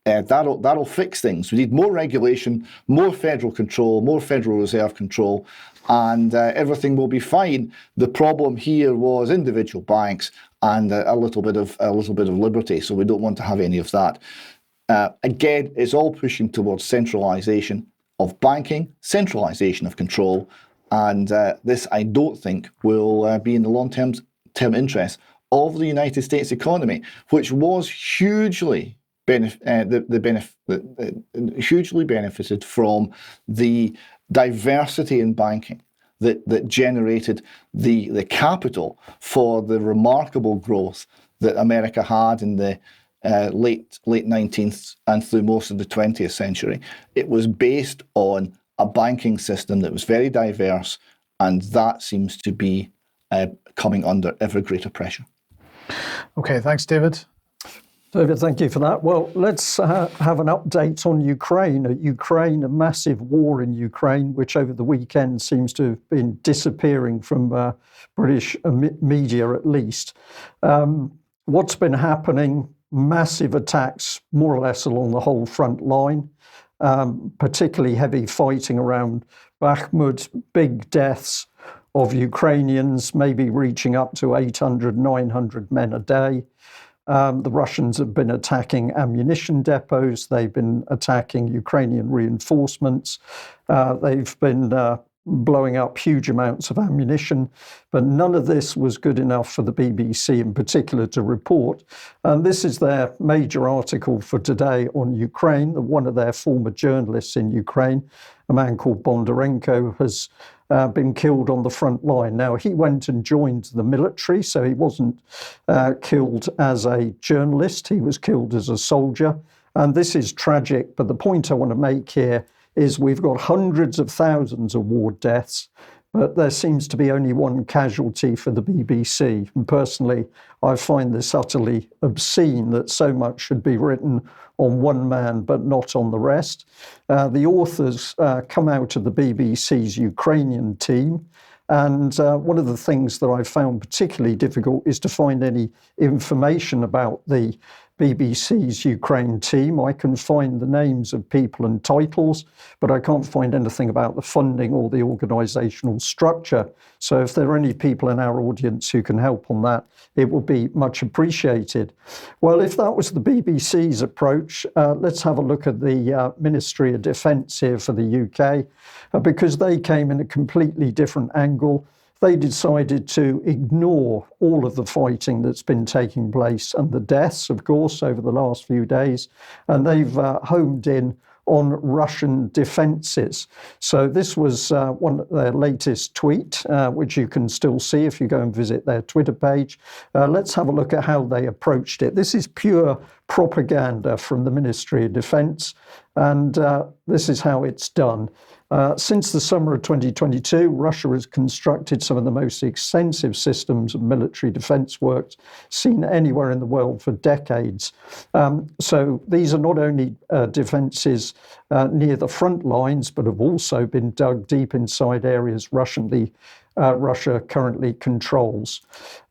that'll fix things. We need more regulation, more federal control, more Federal Reserve control, and everything will be fine. The problem here was individual banks and a little bit of liberty. So we don't want to have any of that. Again, it's all pushing towards centralisation of banking, centralisation of control, and this I don't think will be in the long-term interest of the United States economy, which was hugely hugely benefited from the diversity in banking that generated the capital for the remarkable growth that America had in the late 19th and through most of the 20th century. It was based on a banking system that was very diverse, and that seems to be coming under ever greater pressure. Okay, thanks, David. David, thank you for that. Well, let's have an update on Ukraine. A massive war in Ukraine, which over the weekend seems to have been disappearing from British media at least. What's been happening? Massive attacks, more or less along the whole front line, particularly heavy fighting around Bakhmut, big deaths of Ukrainians, maybe reaching up to 800, 900 men a day. The Russians have been attacking ammunition depots. They've been attacking Ukrainian reinforcements. They've been blowing up huge amounts of ammunition. But none of this was good enough for the BBC in particular to report. And this is their major article for today on Ukraine. One of their former journalists in Ukraine, a man called Bondarenko, has been killed on the front line. Now, he went and joined the military, so he wasn't killed as a journalist. He was killed as a soldier. And this is tragic. But the point I want to make here is we've got hundreds of thousands of war deaths, but there seems to be only one casualty for the BBC. And personally, I find this utterly obscene that so much should be written on one man, but not on the rest. The authors come out of the BBC's Ukrainian team. And one of the things that I found particularly difficult is to find any information about the BBC's Ukraine team. I can find the names of people and titles, but I can't find anything about the funding or the organisational structure. So if there are any people in our audience who can help on that, it would be much appreciated. Well, if that was the BBC's approach, let's have a look at the Ministry of Defence here for the UK, because they came in a completely different angle. They decided to ignore all of the fighting that's been taking place and the deaths, of course, over the last few days. And they've homed in on Russian defences. So this was one of their latest tweet, which you can still see if you go and visit their Twitter page. Let's have a look at how they approached it. This is pure propaganda from the Ministry of Defence, and this is how it's done. Since the summer of 2022, Russia has constructed some of the most extensive systems of military defence works seen anywhere in the world for decades. So these are not only defences near the front lines, but have also been dug deep inside areas Russia currently controls.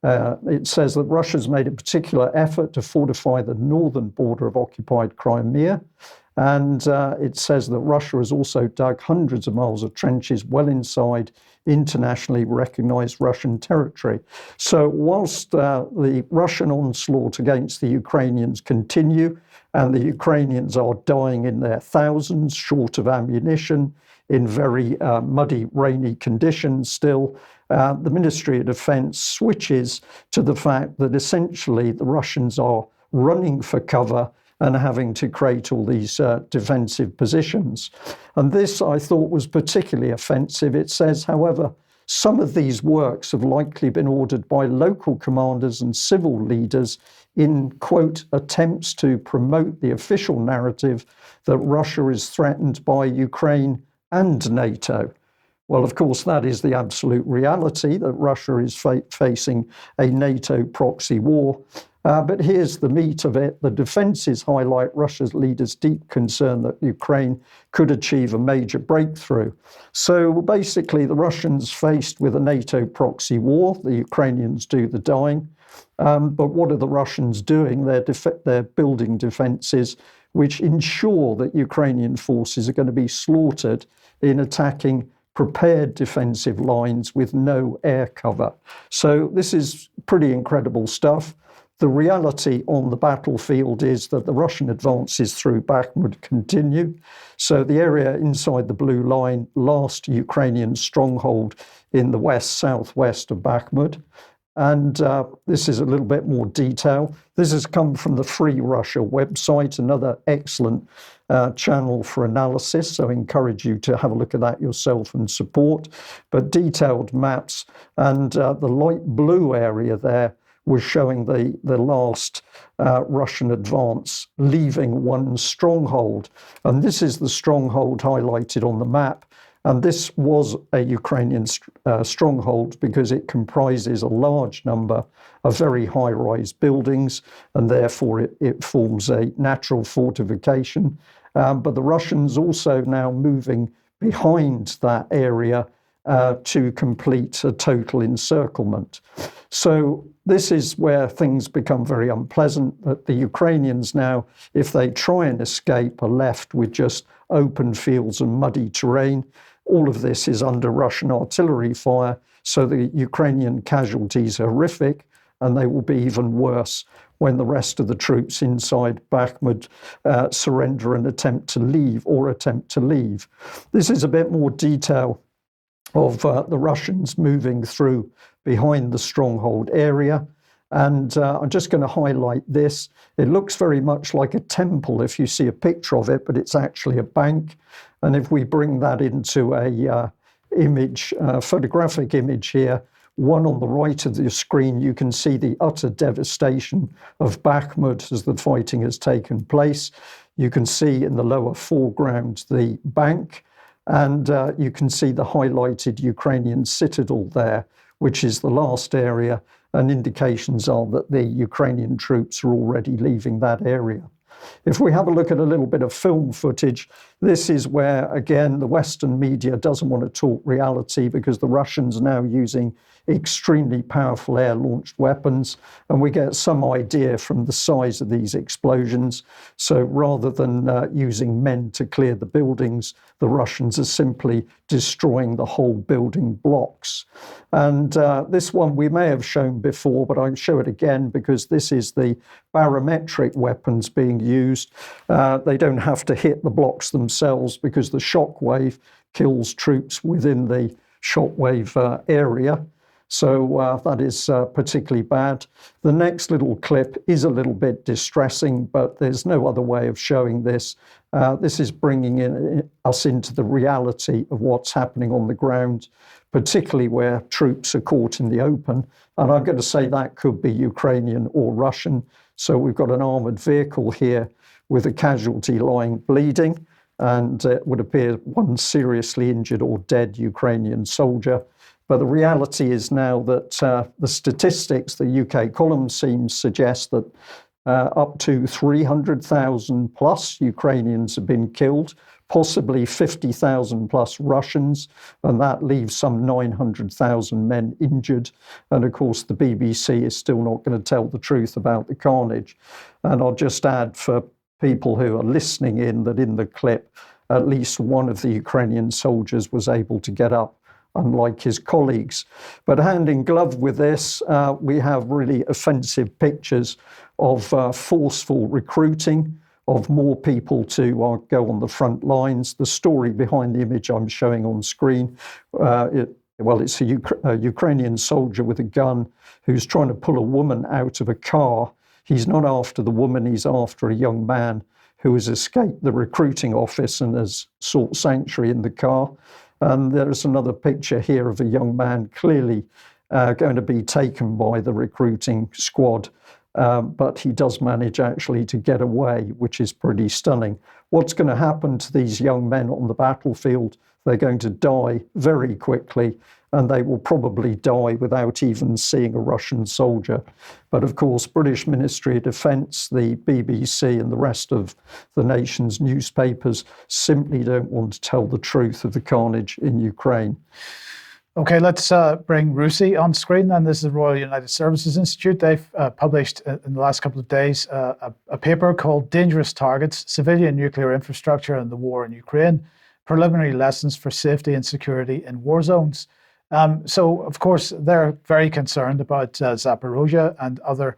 It says that Russia's made a particular effort to fortify the northern border of occupied Crimea. And it says that Russia has also dug hundreds of miles of trenches well inside internationally recognised Russian territory. So whilst the Russian onslaught against the Ukrainians continue, and the Ukrainians are dying in their thousands, short of ammunition, in very muddy, rainy conditions still, the Ministry of Defence switches to the fact that essentially the Russians are running for cover and having to create all these defensive positions. And this, I thought, was particularly offensive. It says, however, some of these works have likely been ordered by local commanders and civil leaders in, quote, attempts to promote the official narrative that Russia is threatened by Ukraine and NATO. Well, of course, that is the absolute reality, that Russia is facing a NATO proxy war. But here's the meat of it. The defences highlight Russia's leaders' deep concern that Ukraine could achieve a major breakthrough. So basically, the Russians faced with a NATO proxy war, the Ukrainians do the dying. But what are the Russians doing? They're building defences which ensure that Ukrainian forces are going to be slaughtered in attacking prepared defensive lines with no air cover. So this is pretty incredible stuff. The reality on the battlefield is that the Russian advances through Bakhmut continue. So the area inside the blue line, last Ukrainian stronghold in the southwest of Bakhmut. And this is a little bit more detail. This has come from the Free Russia website, another excellent channel for analysis. So I encourage you to have a look at that yourself and support. But detailed maps, and the light blue area there was showing the last Russian advance leaving one stronghold. And this is the stronghold highlighted on the map. And this was a Ukrainian stronghold because it comprises a large number of very high-rise buildings, and therefore it forms a natural fortification. But the Russians also now moving behind that area to complete a total encirclement. So this is where things become very unpleasant, that the Ukrainians now, if they try and escape, are left with just open fields and muddy terrain. All of this is under Russian artillery fire, so the Ukrainian casualties are horrific, and they will be even worse when the rest of the troops inside Bakhmut surrender and attempt to leave. This is a bit more detail of the Russians moving through behind the stronghold area. And I'm just going to highlight this. It looks very much like a temple if you see a picture of it, but it's actually a bank. And if we bring that into a photographic image here, one on the right of the screen, you can see the utter devastation of Bakhmut as the fighting has taken place. You can see in the lower foreground the bank, and you can see the highlighted Ukrainian citadel there, which is the last area, and indications are that the Ukrainian troops are already leaving that area. If we have a look at a little bit of film footage, this is where, again, the Western media doesn't want to talk reality because the Russians are now using extremely powerful air-launched weapons, and we get some idea from the size of these explosions. So rather than using men to clear the buildings, the Russians are simply destroying the whole building blocks. And this one we may have shown before, but I'll show it again because this is the barometric weapons being used. They don't have to hit the blocks themselves because the shockwave kills troops within the shockwave area. So that is particularly bad. The next little clip is a little bit distressing, but there's no other way of showing this. This is bringing us into the reality of what's happening on the ground, particularly where troops are caught in the open. And I'm going to say that could be Ukrainian or Russian. So we've got an armoured vehicle here with a casualty lying bleeding, and it would appear one seriously injured or dead Ukrainian soldier. But the reality is now that the statistics, the UK column suggest that up to 300,000 plus Ukrainians have been killed, possibly 50,000 plus Russians, and that leaves some 900,000 men injured. And of course, the BBC is still not going to tell the truth about the carnage. And I'll just add for people who are listening in that in the clip, at least one of the Ukrainian soldiers was able to get up, unlike his colleagues. But hand in glove with this, we have really offensive pictures of forceful recruiting, of more people to go on the front lines. The story behind the image I'm showing on screen, it's a Ukrainian soldier with a gun who's trying to pull a woman out of a car. He's not after the woman, he's after a young man who has escaped the recruiting office and has sought sanctuary in the car. And there's another picture here of a young man clearly going to be taken by the recruiting squad. But he does manage actually to get away, which is pretty stunning. What's going to happen to these young men on the battlefield? They're going to die very quickly, and they will probably die without even seeing a Russian soldier. But of course, British Ministry of Defence, the BBC and the rest of the nation's newspapers simply don't want to tell the truth of the carnage in Ukraine. Okay, let's bring RUSI on screen then. This is the Royal United Services Institute. They've published in the last couple of days a paper called Dangerous Targets, Civilian Nuclear Infrastructure and the War in Ukraine, Preliminary Lessons for Safety and Security in War Zones. So, of course, they're very concerned about Zaporozhye and other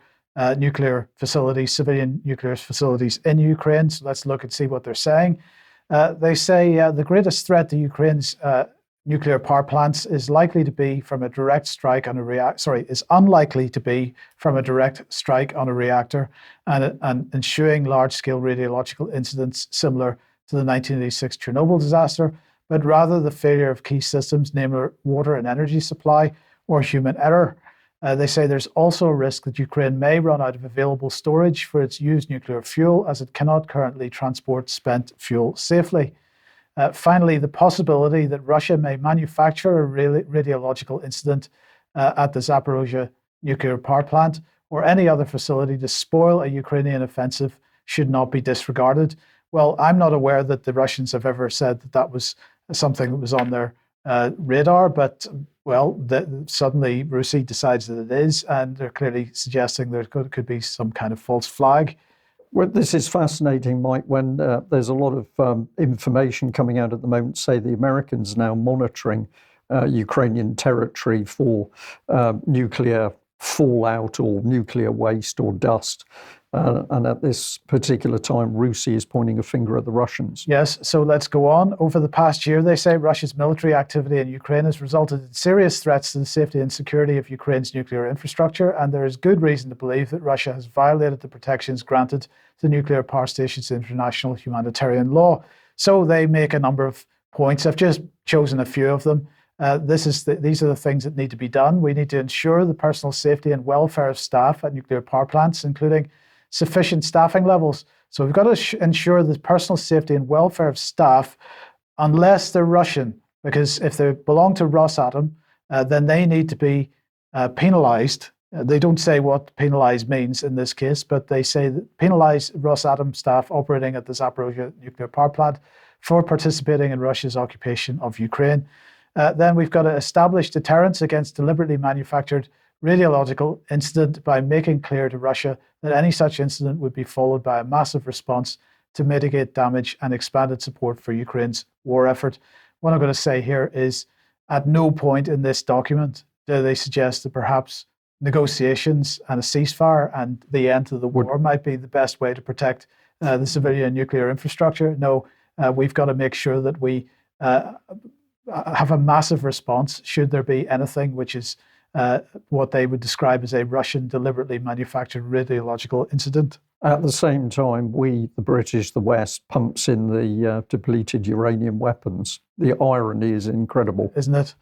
nuclear facilities, civilian nuclear facilities in Ukraine. So let's look and see what they're saying. They say the greatest threat to Ukraine's nuclear power plants is likely to be from a direct strike on a is unlikely to be from a direct strike on a reactor and ensuing large-scale radiological incidents similar to the 1986 Chernobyl disaster, but rather the failure of key systems, namely water and energy supply, or human error. They say there's also a risk that Ukraine may run out of available storage for its used nuclear fuel, as it cannot currently transport spent fuel safely. Finally, the possibility that Russia may manufacture a radiological incident at the Zaporozhye nuclear power plant or any other facility to spoil a Ukrainian offensive should not be disregarded. Well, I'm not aware that the Russians have ever said that that was something that was on their radar, but, well, suddenly RUSI decides that it is, and they're clearly suggesting there could be some kind of false flag. Well, this is fascinating, Mike, when there's a lot of information coming out at the moment, say the Americans now monitoring Ukrainian territory for nuclear fallout or nuclear waste or dust. And at this particular time, RUSI is pointing a finger at the Russians. Yes, so let's go on. Over the past year, they say Russia's military activity in Ukraine has resulted in serious threats to the safety and security of Ukraine's nuclear infrastructure, and there is good reason to believe that Russia has violated the protections granted to nuclear power stations in international humanitarian law. So they make a number of points. I've just chosen a few of them. These are the things that need to be done. We need to ensure the personal safety and welfare of staff at nuclear power plants, including sufficient staffing levels. So we've got to ensure the personal safety and welfare of staff, unless they're Russian, because if they belong to Rosatom, then they need to be penalized. They don't say what penalize means in this case, but they say that penalize Rosatom staff operating at the Zaporozhye nuclear power plant for participating in Russia's occupation of Ukraine. Then we've got to establish deterrence against deliberately manufactured radiological incident by making clear to Russia that any such incident would be followed by a massive response to mitigate damage and expanded support for Ukraine's war effort. What I'm going to say here is, at no point in this document do they suggest that perhaps negotiations and a ceasefire and the end of the war might be the best way to protect the civilian nuclear infrastructure. No, we've got to make sure that we have a massive response should there be anything which is what they would describe as a Russian deliberately manufactured radiological incident. At the same time, we, the British, the West, pumps in the depleted uranium weapons. The irony is incredible. Isn't it?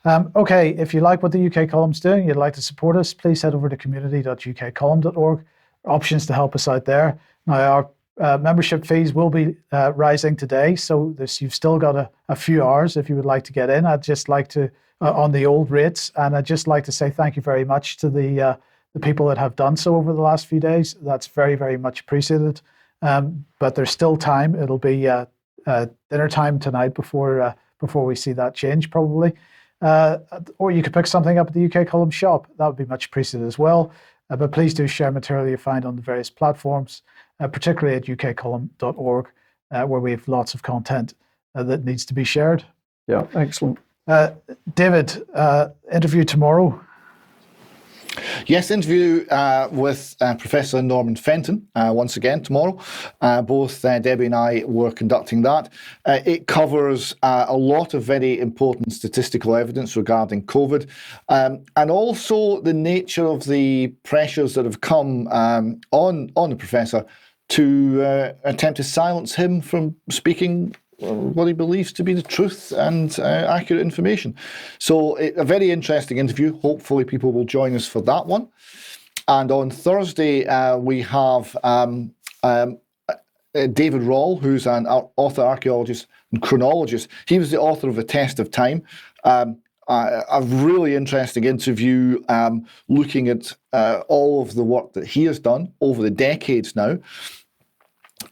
Okay, if you like what the UK Column's doing, you'd like to support us, please head over to community.ukcolumn.org. Options to help us out there. Now, our membership fees will be rising today, so you've still got a few hours if you would like to get in. I'd just like to, on the old rates, and I'd just like to say thank you very much to the people that have done so over the last few days. That's very, very much appreciated. But there's still time. It'll be dinner time tonight before we see that change, probably. Or you could pick something up at the UK Column shop. That would be much appreciated as well. But please do share material you find on the various platforms, particularly at ukcolumn.org, where we have lots of content that needs to be shared. Yeah, excellent. David, interview tomorrow. Yes, interview with Professor Norman Fenton once again tomorrow. Both Debbie and I were conducting that. It covers a lot of very important statistical evidence regarding COVID, and also the nature of the pressures that have come on the professor to attempt to silence him from speaking what he believes to be the truth and accurate information. So a very interesting interview. Hopefully people will join us for that one. And on Thursday, we have David Rawle, who's an author, archaeologist and chronologist. He was the author of The Test of Time. A really interesting interview looking at all of the work that he has done over the decades now.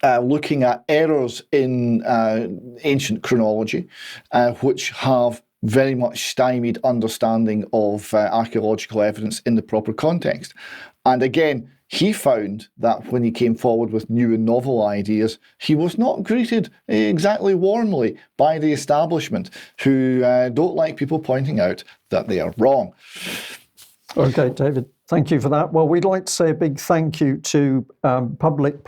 Looking at errors in ancient chronology, which have very much stymied understanding of archaeological evidence in the proper context. And again, he found that when he came forward with new and novel ideas, he was not greeted exactly warmly by the establishment, who don't like people pointing out that they are wrong. Okay, David, thank you for that. Well, we'd like to say a big thank you to Public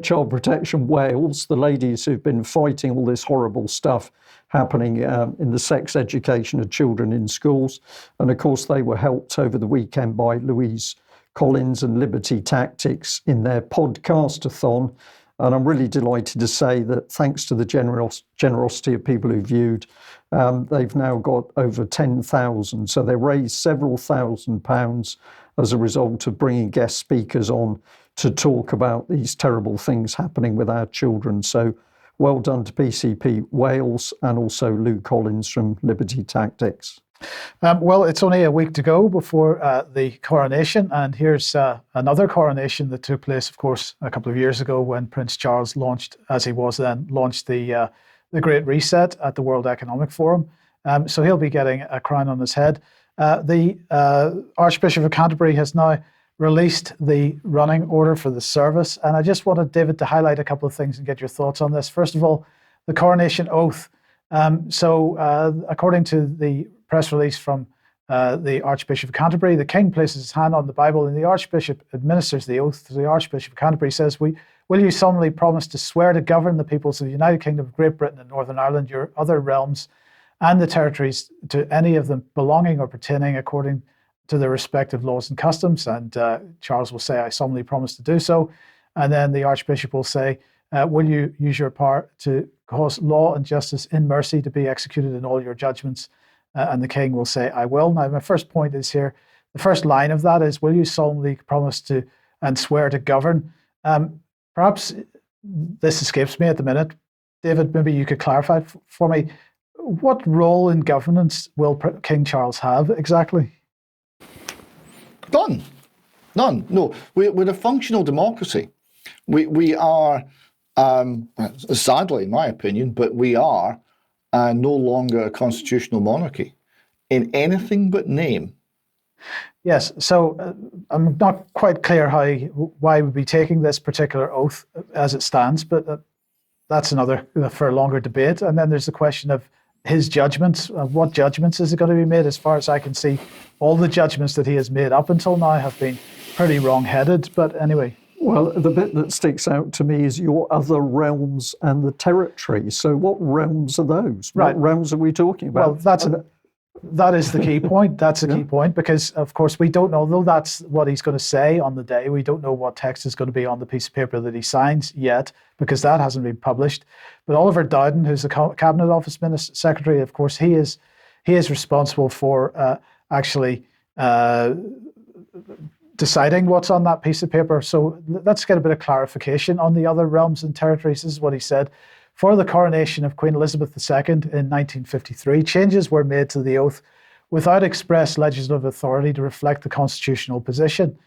Child Protection Wales, the ladies who've been fighting all this horrible stuff happening in the sex education of children in schools. And of course, they were helped over the weekend by Louise Collins and Liberty Tactics in their podcast-a-thon. And I'm really delighted to say that thanks to the generosity of people who viewed, they've now got over 10,000. So they raised several £1,000s as a result of bringing guest speakers on to talk about these terrible things happening with our children. So well done to PCP Wales and also Lou Collins from Liberty Tactics. Well, it's only a week to go before the coronation, and here's another coronation that took place, of course, a couple of years ago when Prince Charles launched the Great Reset at the World Economic Forum. So he'll be getting a crown on his head. The Archbishop of Canterbury has now released the running order for the service, and I just wanted David to highlight a couple of things and get your thoughts on this. First of all, the coronation oath. According to the press release from the Archbishop of Canterbury, the King places his hand on the Bible and the Archbishop administers the oath. The Archbishop of Canterbury says, will you solemnly promise to swear to govern the peoples of the United Kingdom of Great Britain and Northern Ireland, your other realms, and the territories to any of them belonging or pertaining according to their respective laws and customs? And Charles will say, I solemnly promise to do so. And then the Archbishop will say, will you use your power to cause law and justice in mercy to be executed in all your judgments? And the King will say, I will. Now, my first point is here, the first line of that is, will you solemnly promise to and swear to govern? Perhaps this escapes me at the minute. David, maybe you could clarify for me, what role in governance will King Charles have exactly? None. No, we're a functional democracy. We are, sadly, in my opinion, but we are no longer a constitutional monarchy in anything but name. Yes, so I'm not quite clear why we'd be taking this particular oath as it stands, but that's another for a longer debate. And then there's the question of his judgments. What judgments is it going to be made? As far as I can see, all the judgments that he has made up until now have been pretty wrong-headed. But anyway. Well, the bit that sticks out to me is your other realms and the territories. So what realms are those? Right. What realms are we talking about? Well, that is the key point. That's the key point, because, of course, we don't know, though that's what he's going to say on the day. We don't know what text is going to be on the piece of paper that he signs yet, because that hasn't been published. But Oliver Dowden, who's the Cabinet Office Secretary, of course, he is responsible for actually deciding what's on that piece of paper. So let's get a bit of clarification on the other realms and territories. This is what he said. For the coronation of Queen Elizabeth II in 1953, changes were made to the oath without express legislative authority to reflect the constitutional position.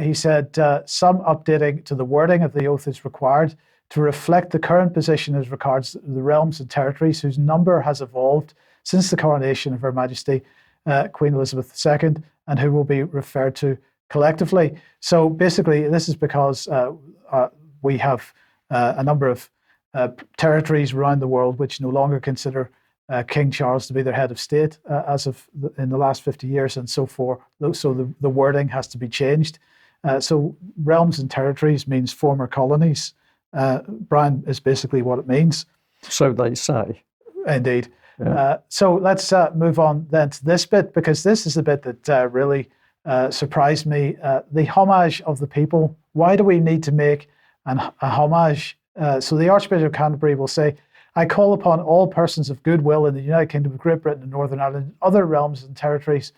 He said some updating to the wording of the oath is required to reflect the current position as regards the realms and territories whose number has evolved since the coronation of Her Majesty Queen Elizabeth II, and who will be referred to collectively. So basically, this is because we have a number of territories around the world which no longer consider King Charles to be their head of state in the last 50 years and so forth. So the wording has to be changed. So realms and territories means former colonies. Brian, is basically what it means. So they say. Indeed. Yeah. So let's move on then to this bit, because this is the bit that really surprised me. The homage of the people. Why do we need to make a homage? So the Archbishop of Canterbury will say, I call upon all persons of goodwill in the United Kingdom of Great Britain and Northern Ireland and other realms and territories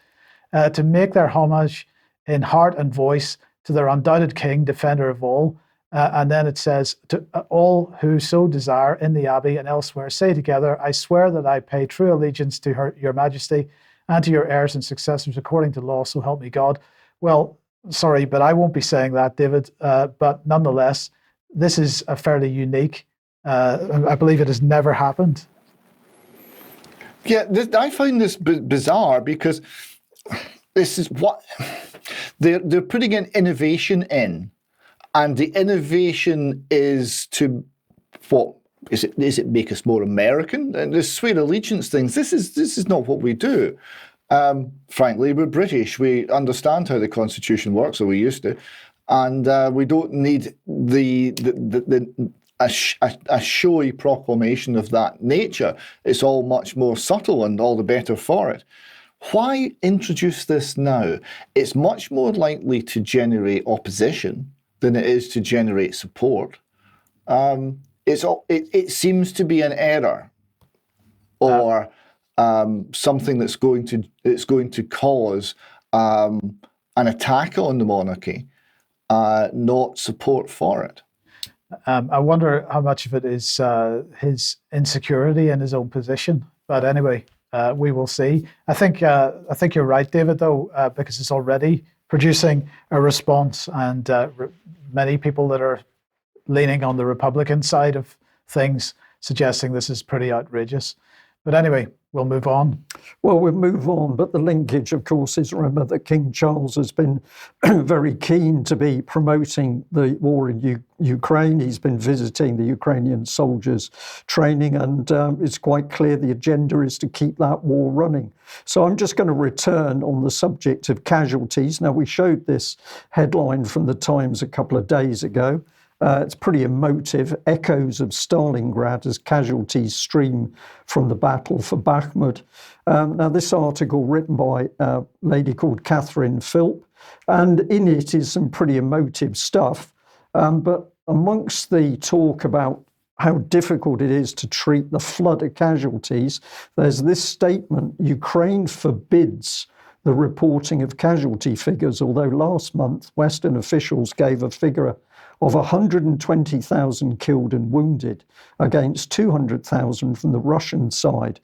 to make their homage in heart and voice to their undoubted king, defender of all. And then it says, to all who so desire in the Abbey and elsewhere, say together, I swear that I pay true allegiance to your Majesty and to your heirs and successors according to law, so help me God. Well, sorry, but I won't be saying that, David. But nonetheless, this is a fairly unique, I believe it has never happened. Yeah, I find this bizarre because this is what they're putting an innovation in. And the innovation is to, what is it make us more American? And the swear allegiance things, this is not what we do. Frankly, we're British. We understand how the Constitution works, or we used to. And we don't need a showy proclamation of that nature. It's all much more subtle and all the better for it. Why introduce this now? It's much more likely to generate opposition than it is to generate support. It seems to be an error, or something that's going to cause an attack on the monarchy, not support for it. I wonder how much of it is his insecurity in his own position. But anyway, we will see. I think you're right, David, though, because it's already producing a response, and many people that are leaning on the Republican side of things suggesting this is pretty outrageous. But anyway, we'll move on. Well, we'll move on, but the linkage, of course, is, remember that King Charles has been very keen to be promoting the war in Ukraine. He's been visiting the Ukrainian soldiers' training, and it's quite clear the agenda is to keep that war running. So I'm just going to return on the subject of casualties. Now, we showed this headline from the Times a couple of days ago. It's pretty emotive. Echoes of Stalingrad as casualties stream from the battle for Bakhmut. Now, this article written by a lady called Catherine Philp, and in it is some pretty emotive stuff. But amongst the talk about how difficult it is to treat the flood of casualties, there's this statement: Ukraine forbids the reporting of casualty figures, although last month Western officials gave a figure of 120,000 killed and wounded against 200,000 from the Russian side.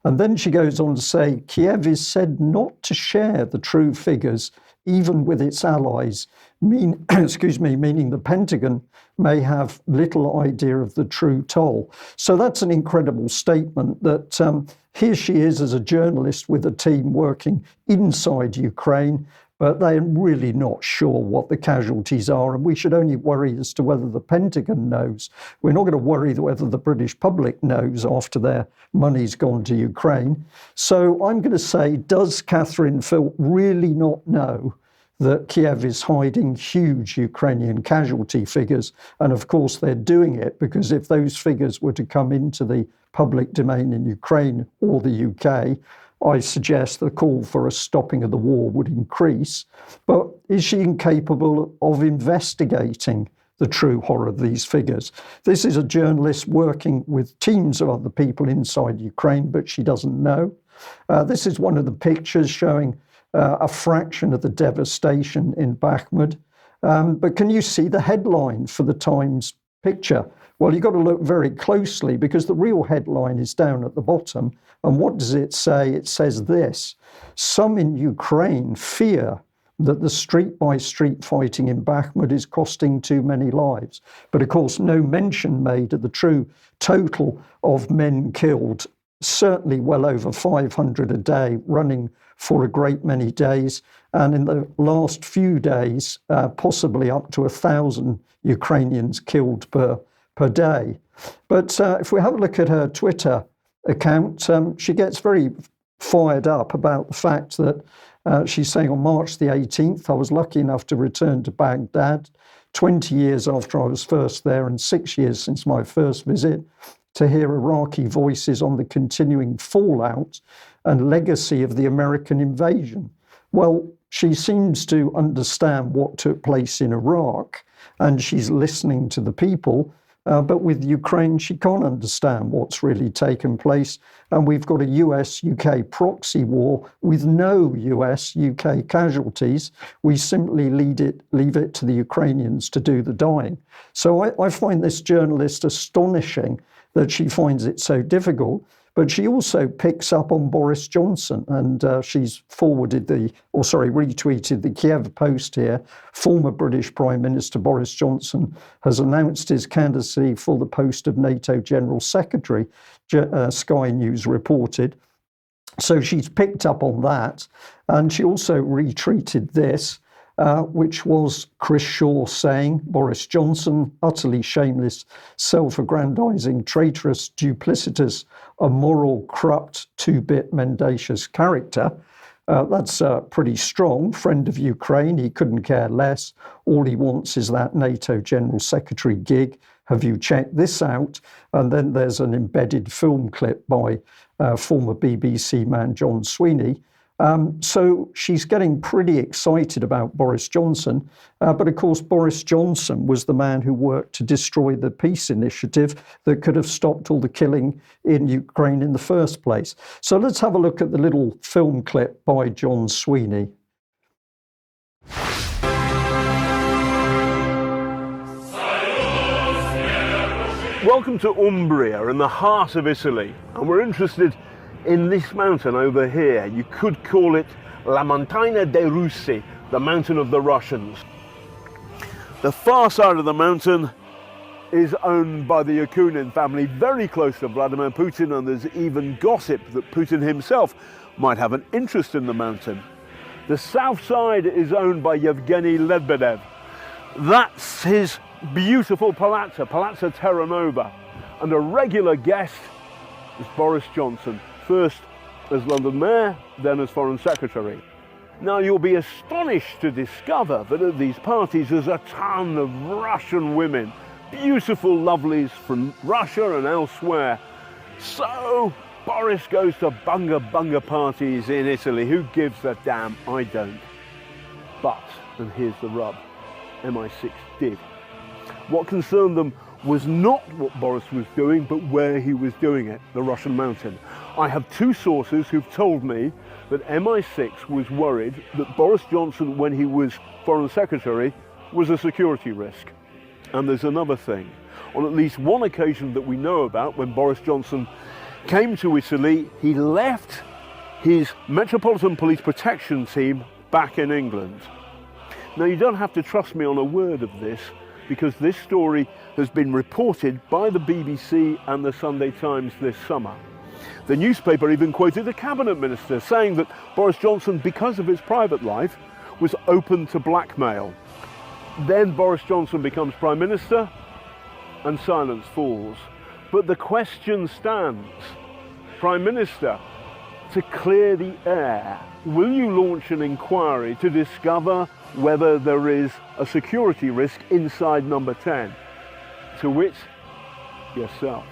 And then she goes on to say, Kiev is said not to share the true figures, even with its allies, meaning the Pentagon may have little idea of the true toll. So that's an incredible statement that here she is as a journalist with a team working inside Ukraine, but they're really not sure what the casualties are, and we should only worry as to whether the Pentagon knows. We're not going to worry whether the British public knows after their money's gone to Ukraine. So I'm going to say, does Catherine Philp really not know that Kiev is hiding huge Ukrainian casualty figures? And of course, they're doing it because if those figures were to come into the public domain in Ukraine or the UK, I suggest the call for a stopping of the war would increase. But is she incapable of investigating the true horror of these figures? This is a journalist working with teams of other people inside Ukraine, but she doesn't know. This is one of the pictures showing a fraction of the devastation in Bakhmut. But can you see the headline for the Times picture? Well, you've got to look very closely because the real headline is down at the bottom. And what does it say? It says this: some in Ukraine fear that the street-by-street fighting in Bakhmut is costing too many lives. But of course, no mention made of the true total of men killed, certainly well over 500 a day, running for a great many days. And in the last few days, possibly up to 1,000 Ukrainians killed per day. But if we have a look at her Twitter account, she gets very fired up about the fact that she's saying on March the 18th, I was lucky enough to return to Baghdad 20 years after I was first there and 6 years since my first visit, to hear Iraqi voices on the continuing fallout and legacy of the American invasion. Well, she seems to understand what took place in Iraq, and she's listening to the people. But with Ukraine, she can't understand what's really taken place. And we've got a US-UK proxy war with no US-UK casualties. We simply leave it to the Ukrainians to do the dying. So I find this journalist astonishing that she finds it so difficult. But she also picks up on Boris Johnson, and she's retweeted the Kiev Post here. Former British Prime Minister Boris Johnson has announced his candidacy for the post of NATO General Secretary, Sky News reported. So she's picked up on that, and she also retweeted this, which was Chris Shaw saying, Boris Johnson, utterly shameless, self-aggrandizing, traitorous, duplicitous, immoral, corrupt, two-bit, mendacious character. That's pretty strong. Friend of Ukraine, he couldn't care less. All he wants is that NATO General Secretary gig. Have you checked this out? And then there's an embedded film clip by former BBC man John Sweeney. So she's getting pretty excited about Boris Johnson. But of course, Boris Johnson was the man who worked to destroy the peace initiative that could have stopped all the killing in Ukraine in the first place. So let's have a look at the little film clip by John Sweeney. Welcome to Umbria, in the heart of Italy, and we're interested in this mountain over here. You could call it La Montagna dei Russi, the mountain of the Russians. The far side of the mountain is owned by the Yakunin family, very close to Vladimir Putin, and there's even gossip that Putin himself might have an interest in the mountain. The south side is owned by Yevgeny Lebedev. That's his beautiful palazzo, Palazzo Terranova, and a regular guest is Boris Johnson, first as London Mayor, then as Foreign Secretary. Now you'll be astonished to discover that at these parties there's a ton of Russian women, beautiful lovelies from Russia and elsewhere. So Boris goes to bunga parties in Italy. Who gives a damn? I don't. But, and here's the rub, MI6 did. What concerned them was not what Boris was doing, but where he was doing it, the Russian mountain. I have two sources who've told me that MI6 was worried that Boris Johnson, when he was Foreign Secretary, was a security risk. And there's another thing. On at least one occasion that we know about, when Boris Johnson came to Italy, he left his Metropolitan Police Protection team back in England. Now, you don't have to trust me on a word of this, because this story has been reported by the BBC and the Sunday Times this summer. The newspaper even quoted a cabinet minister saying that Boris Johnson, because of his private life, was open to blackmail. Then Boris Johnson becomes Prime Minister and silence falls. But the question stands, Prime Minister, to clear the air, will you launch an inquiry to discover whether there is a security risk inside number 10? To wit, yourself.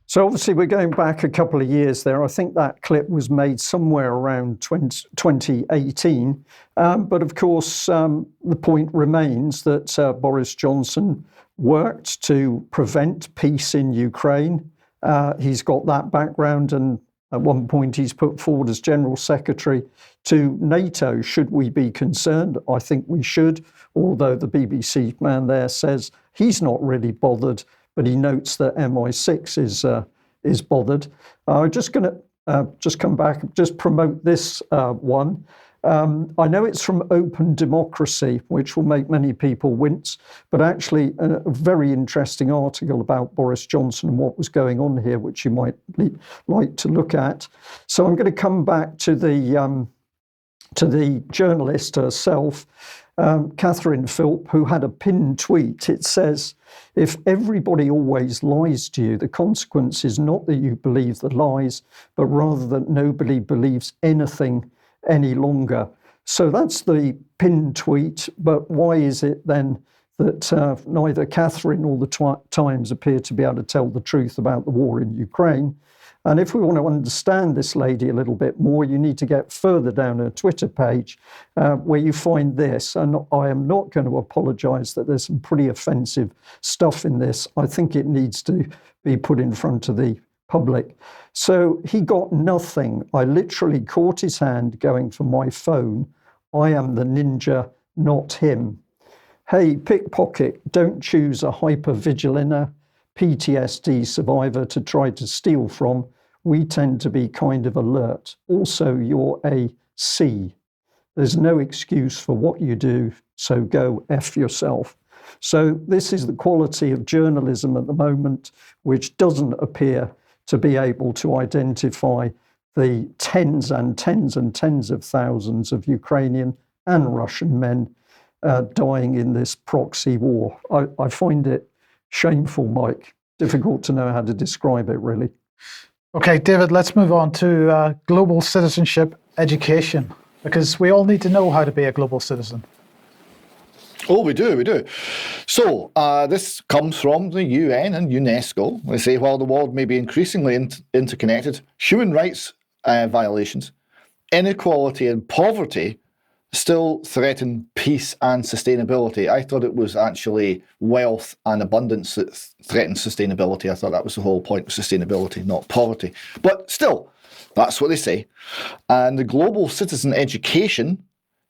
So obviously we're going back a couple of years there. I think that clip was made somewhere around 2018. But of course, the point remains that Boris Johnson worked to prevent peace in Ukraine. He's got that background, and at one point he's put forward as General Secretary to NATO. Should we be concerned? I think we should, although the BBC man there says he's not really bothered, but he notes that MI6 is bothered. I'm just going to just come back, just promote this one. I know it's from Open Democracy, which will make many people wince, but actually a very interesting article about Boris Johnson and what was going on here, which you might like to look at. So I'm going to come back to the to the journalist herself, Catherine Philp, who had a pinned tweet. It says, if everybody always lies to you, the consequence is not that you believe the lies, but rather that nobody believes anything any longer. So that's the pinned tweet. But why is it then that neither Catherine or the Times appear to be able to tell the truth about the war in Ukraine? And if we want to understand this lady a little bit more, you need to get further down her Twitter page where you find this. And I am not going to apologise that there's some pretty offensive stuff in this. I think it needs to be put in front of the public. So he got nothing. I literally caught his hand going for my phone. I am the ninja, not him. Hey, pickpocket, don't choose a hypervigilant PTSD survivor to try to steal from. We tend to be kind of alert. Also, you're a C. There's no excuse for what you do, so go F yourself. So this is the quality of journalism at the moment, which doesn't appear to be able to identify the tens and tens and tens of thousands of Ukrainian and Russian men dying in this proxy war. I find it shameful, Mike. Difficult to know how to describe it, really. Okay, David, let's move on to global citizenship education, because we all need to know how to be a global citizen. Oh, we do. So this comes from the UN and UNESCO. They say while the world may be increasingly interconnected, human rights violations, inequality and poverty still threaten peace and sustainability. I thought it was actually wealth and abundance that threatened sustainability. I thought that was the whole point of sustainability, not poverty. But still, that's what they say. And the global citizen education,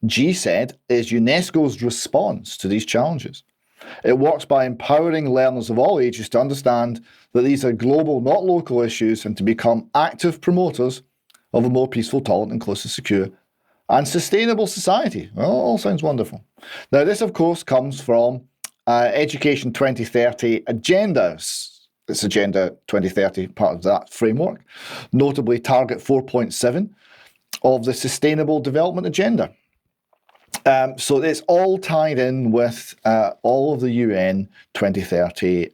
GCED, is UNESCO's response to these challenges. It works by empowering learners of all ages to understand that these are global, not local issues, and to become active promoters of a more peaceful, tolerant, inclusive, secure, and sustainable society. Well, all sounds wonderful. Now, this, of course, comes from Education 2030 Agenda. It's Agenda 2030, part of that framework, notably Target 4.7 of the Sustainable Development Agenda. So it's all tied in with all of the UN 2030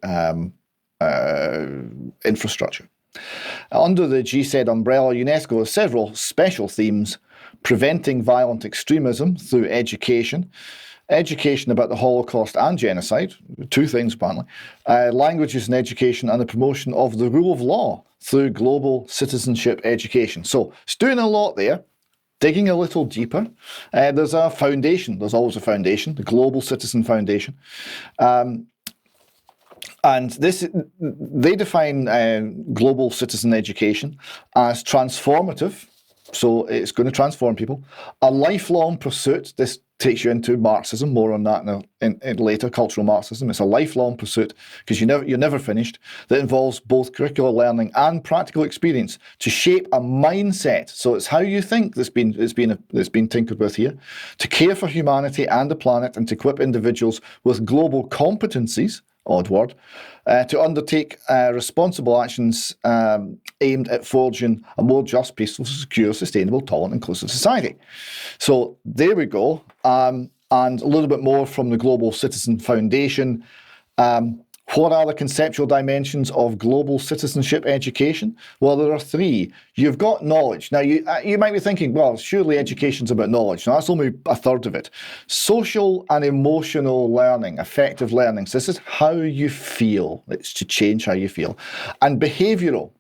infrastructure. Under the GCED umbrella, UNESCO has several special themes: preventing violent extremism through education, education about the Holocaust and genocide, two things apparently, languages and education, and the promotion of the rule of law through global citizenship education. So it's doing a lot there. Digging a little deeper, there's a foundation. There's always a foundation, the Global Citizen Foundation. And they define global citizen education as transformative. So it's going to transform people. A lifelong pursuit. This takes you into Marxism, more on that in later, cultural Marxism. It's a lifelong pursuit because you're never finished, that involves both curricular learning and practical experience to shape a mindset. So it's how you think that's been tinkered with here, to care for humanity and the planet, and to equip individuals with global competencies, odd word, to undertake responsible actions aimed at forging a more just, peaceful, secure, sustainable, tolerant, inclusive society. So there we go. And a little bit more from the Global Citizen Foundation. What are the conceptual dimensions of global citizenship education? Well, there are three. You've got knowledge. Now, you might be thinking, well, surely education's about knowledge. Now, that's only a third of it. Social and emotional learning, affective learning. So this is how you feel. It's to change how you feel. And behavioural,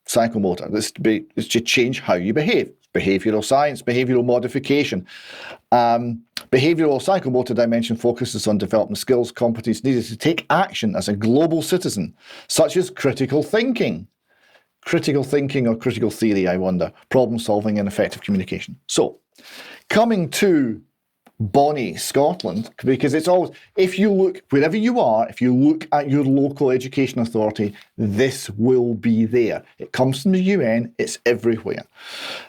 psychomotor. This is to change how you behave. Behavioural science, behavioural modification. Behavioural psychomotor dimension focuses on developing skills, competencies needed to take action as a global citizen, such as critical thinking. Critical thinking or critical theory, I wonder. Problem solving and effective communication. So, coming to Bonnie, Scotland, because it's always, if you look, wherever you are, if you look at your local education authority, this will be there. It comes from the UN, it's everywhere.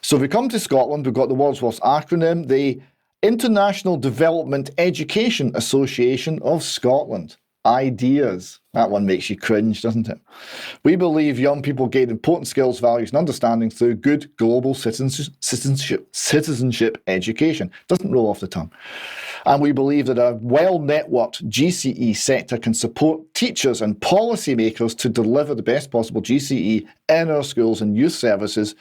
So if we come to Scotland, we've got the Wordsworth's acronym, the International Development Education Association of Scotland. ideas. That one makes you cringe, doesn't it? We believe young people gain important skills, values, and understanding through good global citizenship education. Doesn't roll off the tongue. And we believe that a well-networked GCE sector can support teachers and policymakers to deliver the best possible GCE in our schools and youth services,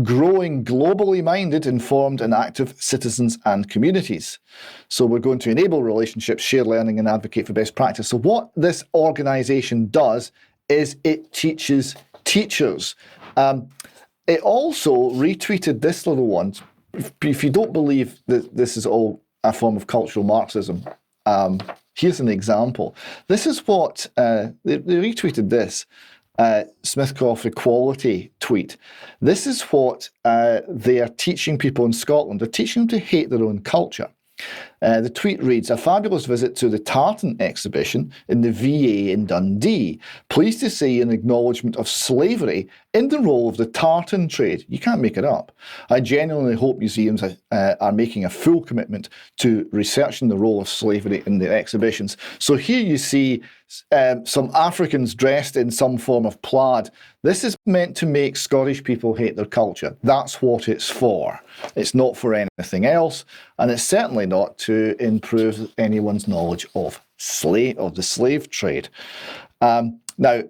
growing globally minded, informed, and active citizens and communities. So we're going to enable relationships, share learning, and advocate for best practice. So what this organisation does is it teaches teachers. It also retweeted this little one. If you don't believe that this is all a form of cultural Marxism, here's an example. This is what, they retweeted this, Smithcroft Equality tweet. This is what they are teaching people in Scotland. They're teaching them to hate their own culture. The tweet reads, "A fabulous visit to the tartan exhibition in the VA in Dundee. Pleased to see an acknowledgement of slavery in the role of the tartan trade." You can't make it up. "I genuinely hope museums are making a full commitment to researching the role of slavery in their exhibitions." So here you see some Africans dressed in some form of plaid. This is meant to make Scottish people hate their culture. That's what it's for. It's not for anything else, and it's certainly not to improve anyone's knowledge of the slave trade. Now,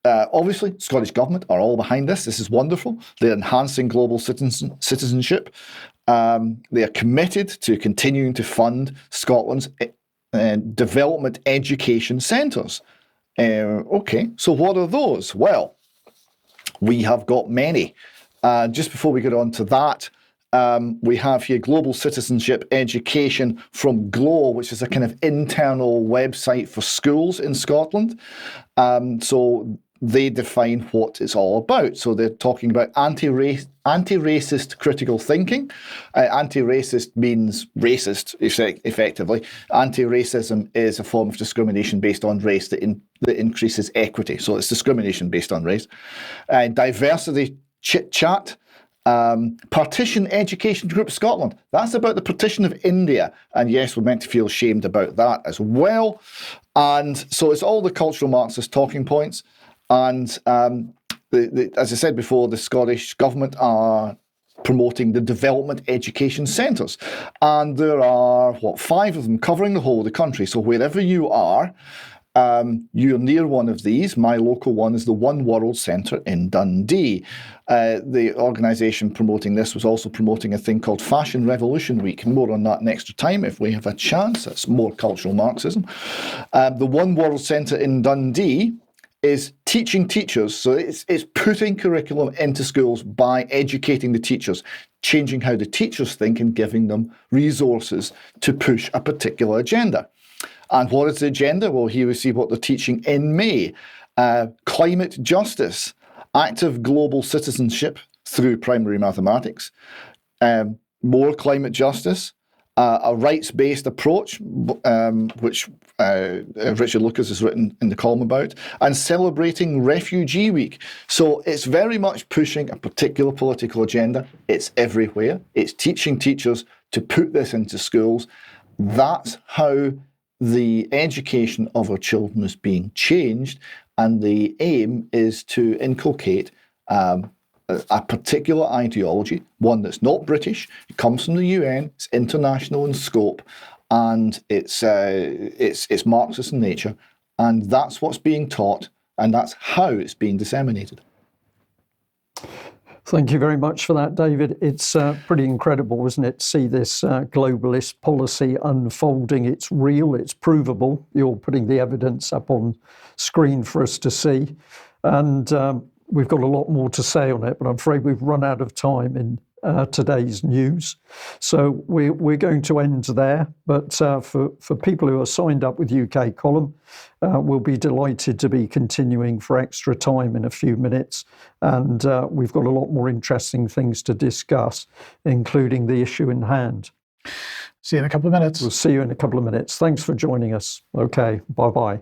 obviously, Scottish Government are all behind this. This is wonderful. They're enhancing global citizenship. They are committed to continuing to fund Scotland's development education centres. Okay, so what are those? Well, we have got many. Just before we get on to that, we have here Global Citizenship Education from GLOW, which is a kind of internal website for schools in Scotland. So they define what it's all about. So they're talking about anti-racist critical thinking. Anti-racist means racist, effectively. Anti-racism is a form of discrimination based on race that increases equity. So it's discrimination based on race. Diversity chit-chat. Partition Education Group Scotland. That's about the partition of India. And yes, we're meant to feel ashamed about that as well. And so it's all the cultural Marxist talking points. And as I said before, the Scottish Government are promoting the development education centres. And there are, 5 of them covering the whole of the country. So wherever you are, you're near one of these. My local one is the One World Centre in Dundee. The organisation promoting this was also promoting a thing called Fashion Revolution Week. More on that next time if we have a chance. That's more cultural Marxism. The One World Centre in Dundee is teaching teachers. So it's putting curriculum into schools by educating the teachers, changing how the teachers think and giving them resources to push a particular agenda. And what is the agenda? Well, here we see what they're teaching in May. Climate justice, active global citizenship through primary mathematics, more climate justice, a rights-based approach, which Richard Lucas has written in the column about, and celebrating Refugee Week. So it's very much pushing a particular political agenda. It's everywhere. It's teaching teachers to put this into schools. That's how the education of our children is being changed, and the aim is to inculcate a particular ideology, one that's not British. It comes from the UN. It's international in scope, and it's Marxist in nature, and that's what's being taught, and that's how it's being disseminated. Thank you very much for that, David. It's pretty incredible, isn't it, to see this globalist policy unfolding. It's real, it's provable. You're putting the evidence up on screen for us to see. And we've got a lot more to say on it, but I'm afraid we've run out of time in today's news. So we're going to end there. But for people who are signed up with UK Column, we'll be delighted to be continuing for extra time in a few minutes. And we've got a lot more interesting things to discuss, including the issue in hand. See you in a couple of minutes. We'll see you in a couple of minutes. Thanks for joining us. Okay, bye-bye.